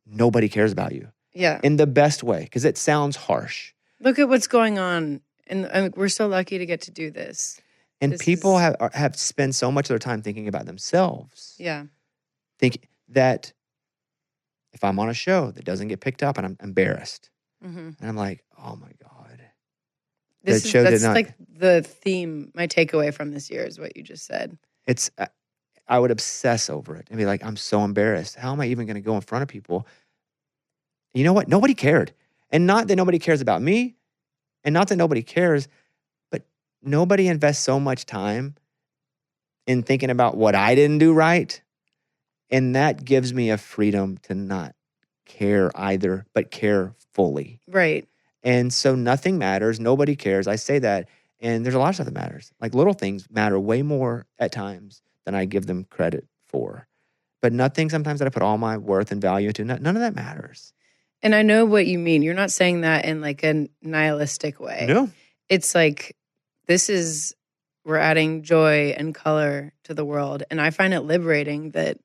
nobody cares about you. Yeah. In the best way, because it sounds harsh. Look at what's going on. And we're so lucky to get to do this. And people have spent so much of their time thinking about themselves. Yeah. Think that if I'm on a show that doesn't get picked up and I'm embarrassed. Mm-hmm. And I'm like, oh my God. That's like the theme, my takeaway from this year is what you just said. It's, I would obsess over it and be like, I'm so embarrassed. How am I even going to go in front of people? You know what? Nobody cared. And not that nobody cares about me and not that nobody cares, but nobody invests so much time in thinking about what I didn't do right. And that gives me a freedom to not care either, but care fully. Right. And so nothing matters. Nobody cares. I say that. And there's a lot of stuff that matters. Like little things matter way more at times than I give them credit for. But nothing sometimes that I put all my worth and value into, none of that matters. And I know what you mean. You're not saying that in like a nihilistic way. No. It's like, we're adding joy and color to the world. And I find it liberating that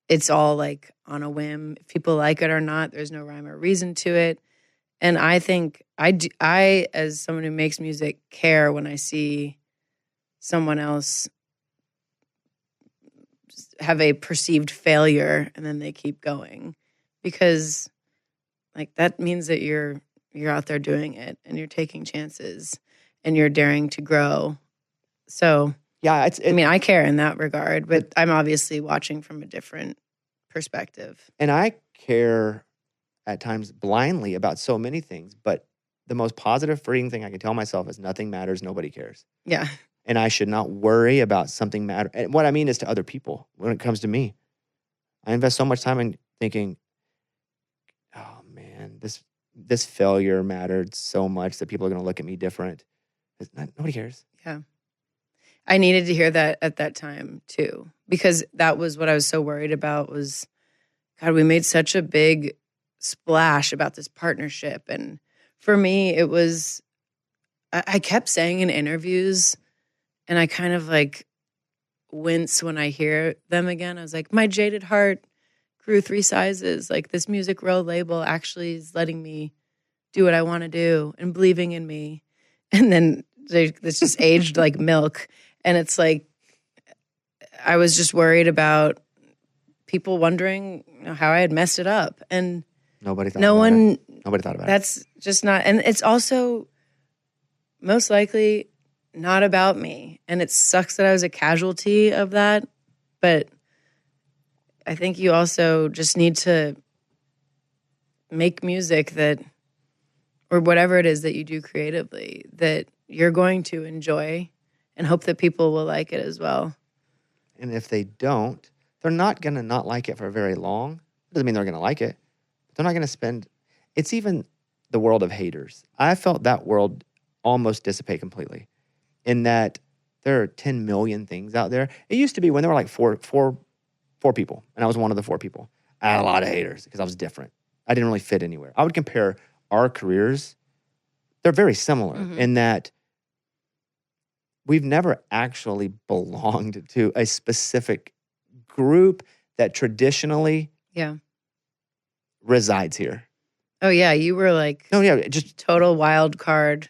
it's all like on a whim. If people like it or not, there's no rhyme or reason to it. And I think I, as someone who makes music, care when I see someone else have a perceived failure and then they keep going. Because like that means that you're out there doing it and you're taking chances and you're daring to grow. So yeah, I care in that regard, but I'm obviously watching from a different perspective. And I care at times blindly about so many things, but the most positive, freeing thing I can tell myself is nothing matters, nobody cares. Yeah. And I should not worry about something matter. And what I mean is to other people when it comes to me. I invest so much time in thinking, oh man, this failure mattered so much that people are going to look at me different. Nobody cares. Yeah. I needed to hear that at that time too, because that was what I was so worried about was, God, we made such a big splash about this partnership. And for me, it was, I kept saying in interviews, and I kind of like wince when I hear them again. I was like, my jaded heart grew 3 sizes. Like, this Music Row label actually is letting me do what I want to do and believing in me. And then it's just aged like milk. And it's like, I was just worried about people wondering how I had messed it up. And Nobody thought about it. That's just not, and it's also most likely not about me. And it sucks that I was a casualty of that. But I think you also just need to make music that, or whatever it is that you do creatively, that you're going to enjoy and hope that people will like it as well. And if they don't, they're not going to not like it for very long. It doesn't mean they're going to like it. But they're not going to spend, it's even the world of haters. I felt that world almost dissipate completely in that there are 10 million things out there. It used to be when there were like four people, and I was one of the 4 people. I had a lot of haters because I was different. I didn't really fit anywhere. I would compare our careers. They're very similar in that we've never actually belonged to a specific group that traditionally resides here. Oh, yeah. You were like, just total wild card.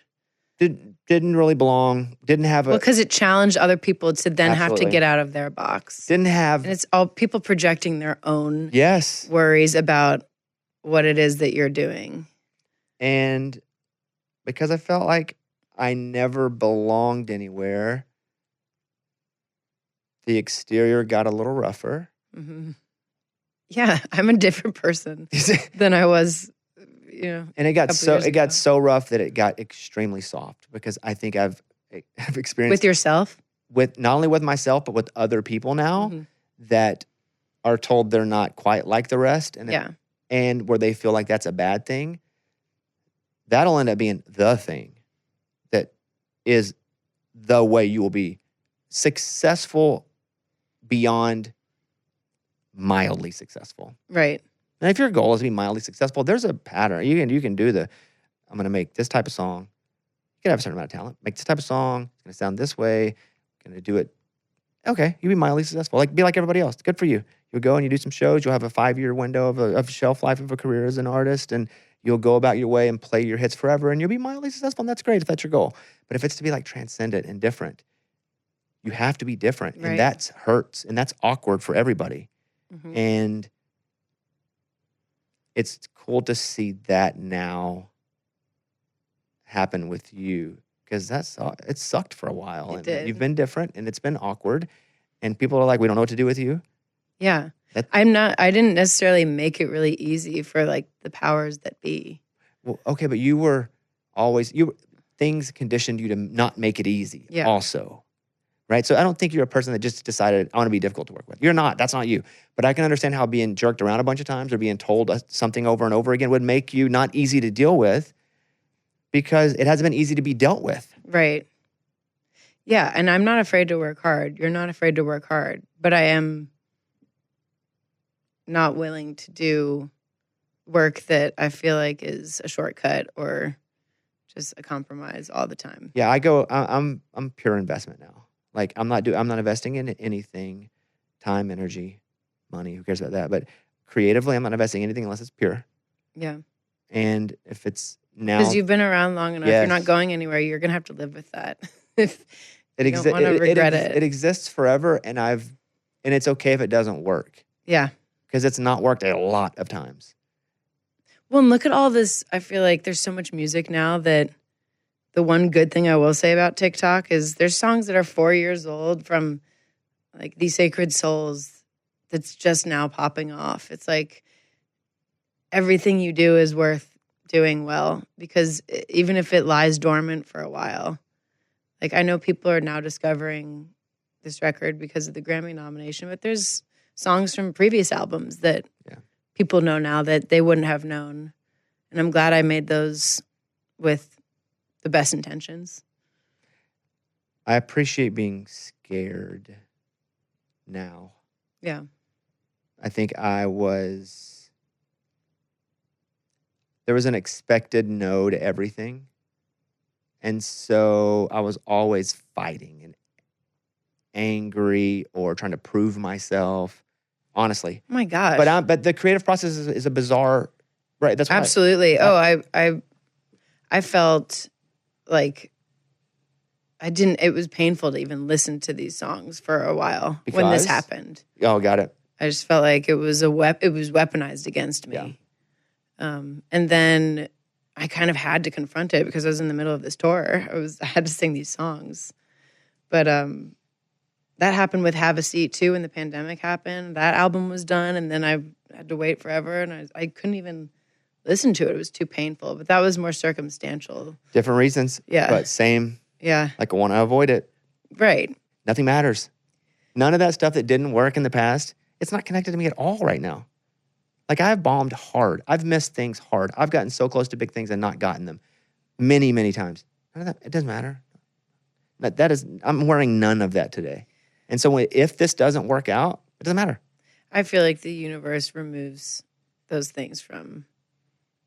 Didn't really belong. Didn't have a... Well, because it challenged other people to then have to get out of their box. Didn't have... And it's all people projecting their own yes worries about what it is that you're doing. And because I felt like I never belonged anywhere, the exterior got a little rougher. Mm-hmm. Yeah, I'm a different person than I was, And it got so rough that it got extremely soft because I think I've experienced with yourself, with not only with myself but with other people now that are told they're not quite like the rest, and where they feel like that's a bad thing. That'll end up being the thing that is the way you will be successful beyond mildly successful. Right. And if your goal is to be mildly successful, there's a pattern. You can do I'm going to make this type of song. You can have a certain amount of talent. Make this type of song. It's going to sound this way. Going to do it. Okay, you'll be mildly successful. Be like everybody else. Good for you. You'll go and you do some shows. You'll have a 5-year window of shelf life of a career as an artist, and you'll go about your way and play your hits forever, and you'll be mildly successful, and that's great if that's your goal. But if it's to be like transcendent and different, you have to be different, and that hurts, and that's awkward for everybody. And it's cool to see that now happen with you because it sucked for a while. You've been different, and it's been awkward, and people are like, we don't know what to do with you. Yeah. I didn't necessarily make it really easy for like the powers that be. Well, okay, but things conditioned you to not make it easy also. Right? So I don't think you're a person that just decided, I want to be difficult to work with. You're not. That's not you. But I can understand how being jerked around a bunch of times or being told something over and over again would make you not easy to deal with because it hasn't been easy to be dealt with. Right. Yeah, and I'm not afraid to work hard. You're not afraid to work hard. But I am not willing to do work that I feel like is a shortcut or just a compromise all the time. Yeah, I'm pure investment now. Like I'm not investing in anything, time, energy, money, who cares about that? But creatively, I'm not investing anything unless it's pure. Yeah. And if it's now, because you've been around long enough, you're not going anywhere. You're gonna have to live with that. If you don't want to regret it. It exists forever, and it's okay if it doesn't work. Yeah. Because it's not worked a lot of times. Well, and look at all this. I feel like there's so much music now that the one good thing I will say about TikTok is there's songs that are 4 years old from like The Sacred Souls that's just now popping off. It's like everything you do is worth doing well because even if it lies dormant for a while, like I know people are now discovering this record because of the Grammy nomination, but there's songs from previous albums that people know now that they wouldn't have known. And I'm glad I made those with the best intentions. I appreciate being scared now. Yeah. I think I was there was an expected no to everything. And so I was always fighting and angry or trying to prove myself, honestly. Oh my gosh. But the creative process is a bizarre, right? That's why absolutely. I felt like it was painful to even listen to these songs for a while when this happened. Oh, got it. I just felt like it was weaponized against me. Yeah. And then I kind of had to confront it because I was in the middle of this tour. I had to sing these songs. But that happened with Have a Seat too when the pandemic happened. That album was done and then I had to wait forever and I couldn't even listen to it. It was too painful. But that was more circumstantial. Different reasons. Yeah. But same. Yeah. Like I want to avoid it. Right. Nothing matters. None of that stuff that didn't work in the past, it's not connected to me at all right now. Like I've bombed hard. I've missed things hard. I've gotten so close to big things and not gotten them many, many times. None of that, it doesn't matter. I'm wearing none of that today. And so if this doesn't work out, it doesn't matter. I feel like the universe removes those things from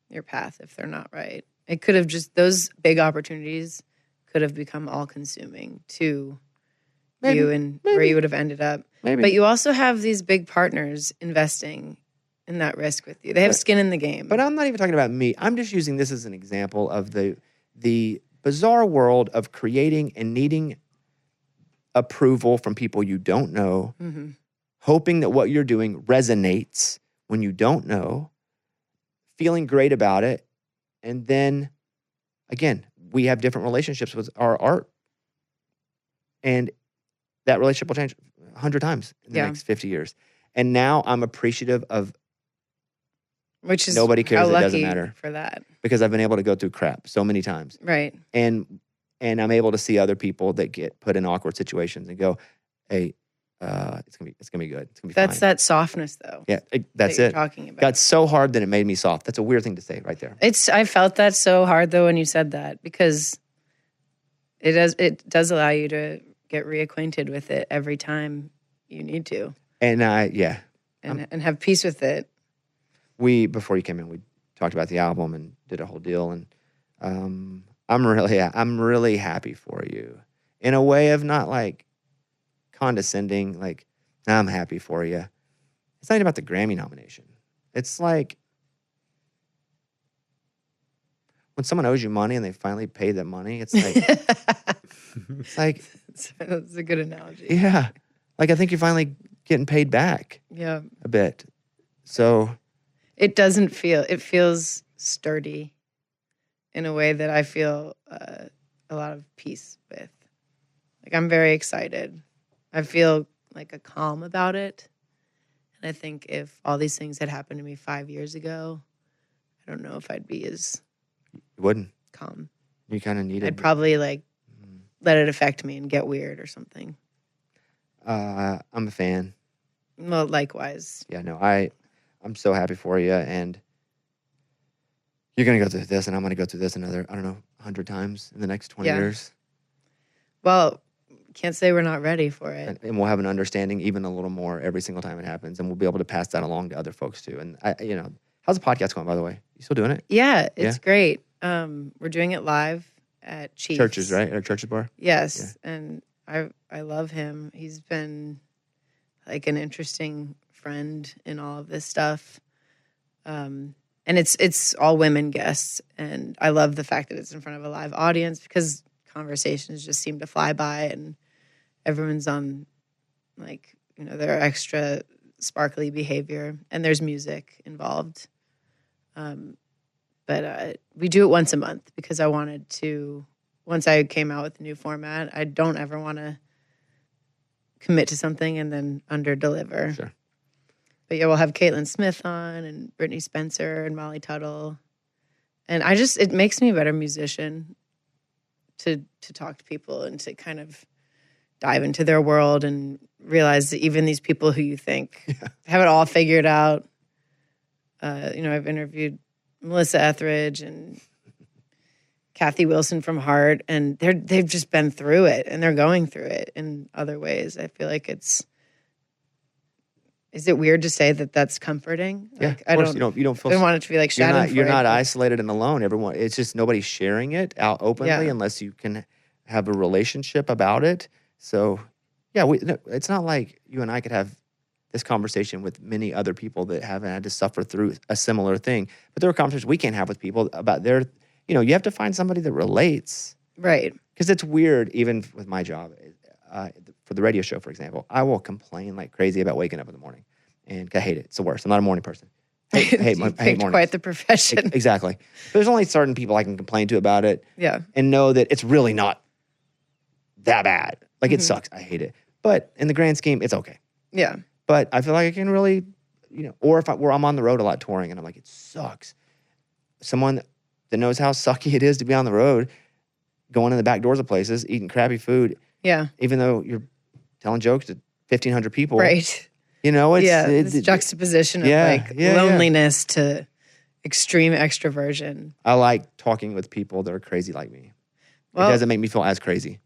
your path if they're not right. It could have just, those big opportunities could have become all-consuming to you and where you would have ended up. Maybe. But you also have these big partners investing in that risk with you. They have skin in the game. But I'm not even talking about me. I'm just using this as an example of the bizarre world of creating and needing approval from people you don't know, hoping that what you're doing resonates when you don't know, feeling great about it, and then, again, we have different relationships with our art, and that relationship will change 100 times in the next 50 years. And now I'm appreciative of which is nobody cares. how It lucky doesn't matter for that because I've been able to go through crap so many times, right? And I'm able to see other people that get put in awkward situations and go, "Hey, it's gonna be good. It's gonna be fine." That's that softness, though. Yeah, that's that you're it. talking about. Got so hard that it made me soft. That's a weird thing to say, right there. I felt that so hard though when you said that because it does allow you to get reacquainted with it every time you need to, and and have peace with it. Before you came in, we talked about the album and did a whole deal, and I'm really happy for you in a way of not like condescending, like I'm happy for you. It's not even about the Grammy nomination. It's like when someone owes you money and they finally pay that money. It's like that's a good analogy. Yeah, like I think you're finally getting paid back. Yeah, a bit. So. It feels sturdy in a way that I feel a lot of peace with. Like I'm very excited. I feel like a calm about it. And I think if all these things had happened to me 5 years ago, I don't know if I'd be as You wouldn't. calm. You kind of needed. I'd probably let it affect me and get weird or something. I'm a fan. Well, likewise. Yeah, no, I'm so happy for you, and you're going to go through this, and I'm going to go through this another, 100 times in the next 20 years. Well, can't say we're not ready for it. And we'll have an understanding even a little more every single time it happens, and we'll be able to pass that along to other folks too. And, how's the podcast going, by the way? You still doing it? Yeah, it's great. We're doing it live at Chiefs. Churches, right? At a Churches bar? Yes, yeah. And I love him. He's been like an interesting friend in all of this stuff. And it's all women guests. And I love the fact that it's in front of a live audience because conversations just seem to fly by and everyone's on their extra sparkly behavior and there's music involved. But we do it once a month because I wanted to, once I came out with the new format, I don't ever want to commit to something and then under-deliver. Sure. But yeah, we'll have Caitlin Smith on and Brittany Spencer and Molly Tuttle. And it makes me a better musician to talk to people and to kind of dive into their world and realize that even these people who you think have it all figured out. I've interviewed Melissa Etheridge and Kathy Wilson from Heart, and they've just been through it and they're going through it in other ways. I feel like it's Is it weird to say that that's comforting? Yeah, Like, of course. You don't feel. I don't want it to be like Schadenfreude. You're not isolated and alone. Everyone. It's just nobody's sharing it out openly unless you can have a relationship about it. So, yeah, it's not like you and I could have this conversation with many other people that haven't had to suffer through a similar thing. But there are conversations we can't have with people about their. You have to find somebody that relates. Right. Because it's weird, even with my job. For the radio show, for example, I will complain like crazy about waking up in the morning, and I hate it. It's the worst. I'm not a morning person. I hate mornings. Quite the profession. Exactly. But there's only certain people I can complain to about it. Yeah. And know that it's really not that bad. Like it sucks. I hate it. But in the grand scheme, it's okay. Yeah. But I feel like I can really, or if I'm on the road a lot touring, and I'm like, it sucks. Someone that knows how sucky it is to be on the road, going in the back doors of places, eating crappy food. Yeah. Even though you're telling jokes to 1,500 people. Right. It's this juxtaposition of loneliness to extreme extroversion. I like talking with people that are crazy like me. Well, it doesn't make me feel as crazy.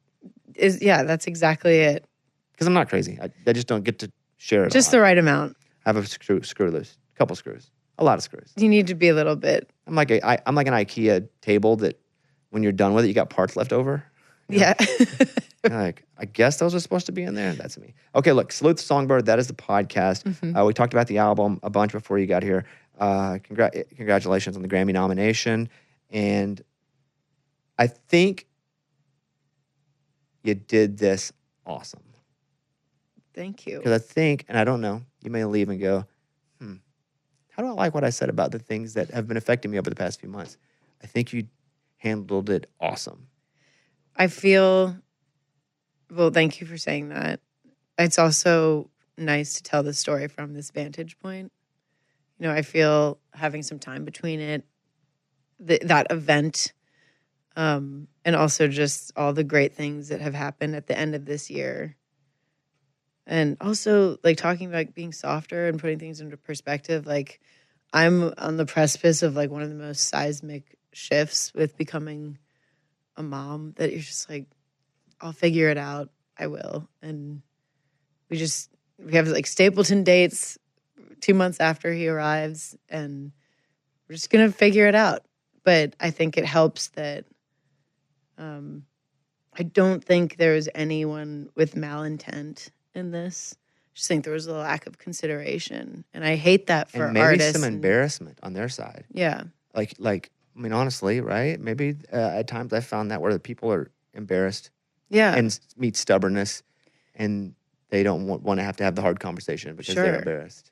That's exactly it. Because I'm not crazy. I just don't get to share it. Just the right amount. I have a screw loose, a couple screws, a lot of screws. You need to be a little bit. I'm like an IKEA table that when you're done with it, you got parts left over. Yeah. Like, I guess those are supposed to be in there. That's me. Okay, look, Salute the Songbird. That is the podcast. We talked about the album a bunch before you got here. Congratulations on the Grammy nomination. And I think you did this awesome. Thank you. Because I think, and I don't know, you may leave and go, how do I like what I said about the things that have been affecting me over the past few months? I think you handled it awesome. I feel, well, thank you for saying that. It's also nice to tell the story from this vantage point. I feel having some time between it, that event, and also just all the great things that have happened at the end of this year. And also, like, talking about being softer and putting things into perspective. Like, I'm on the precipice of, like, one of the most seismic shifts with becoming a mom that you're just like, I'll figure it out. I will. And we have like Stapleton dates 2 months after he arrives, and we're just going to figure it out. But I think it helps that I don't think there was anyone with malintent in this. I just think there was a lack of consideration. And I hate that for and maybe artists. Some embarrassment on their side. Yeah. Like, I mean, honestly, right? Maybe at times I found that where the people are embarrassed, and meet stubbornness, and they don't want to have the hard conversation because they're embarrassed.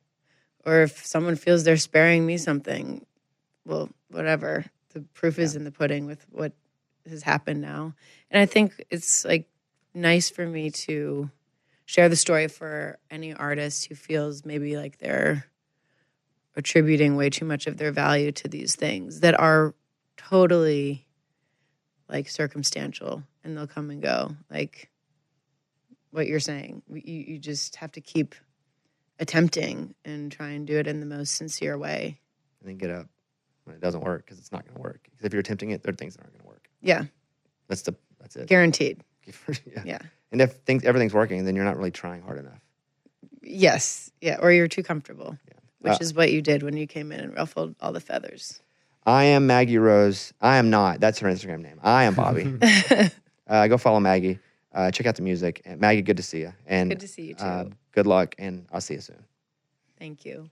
Or if someone feels they're sparing me something, well, whatever. The proof is in the pudding with what has happened now, and I think it's like nice for me to share the story for any artist who feels maybe like they're attributing way too much of their value to these things that are totally like circumstantial, and they'll come and go. Like what you're saying, you just have to keep attempting and try and do it in the most sincere way. And then get up when it doesn't work, because it's not going to work. Because if you're attempting it, there are things that aren't going to work. Yeah. That's it. Guaranteed. Yeah. And if everything's working, then you're not really trying hard enough. Yes. Yeah. Or you're too comfortable, which is what you did when you came in and ruffled all the feathers. I am Maggie Rose. I am not. That's her Instagram name. I am Bobby. Go follow Maggie. Check out the music. And Maggie, good to see you. And good to see you too. Good luck, and I'll see you soon. Thank you.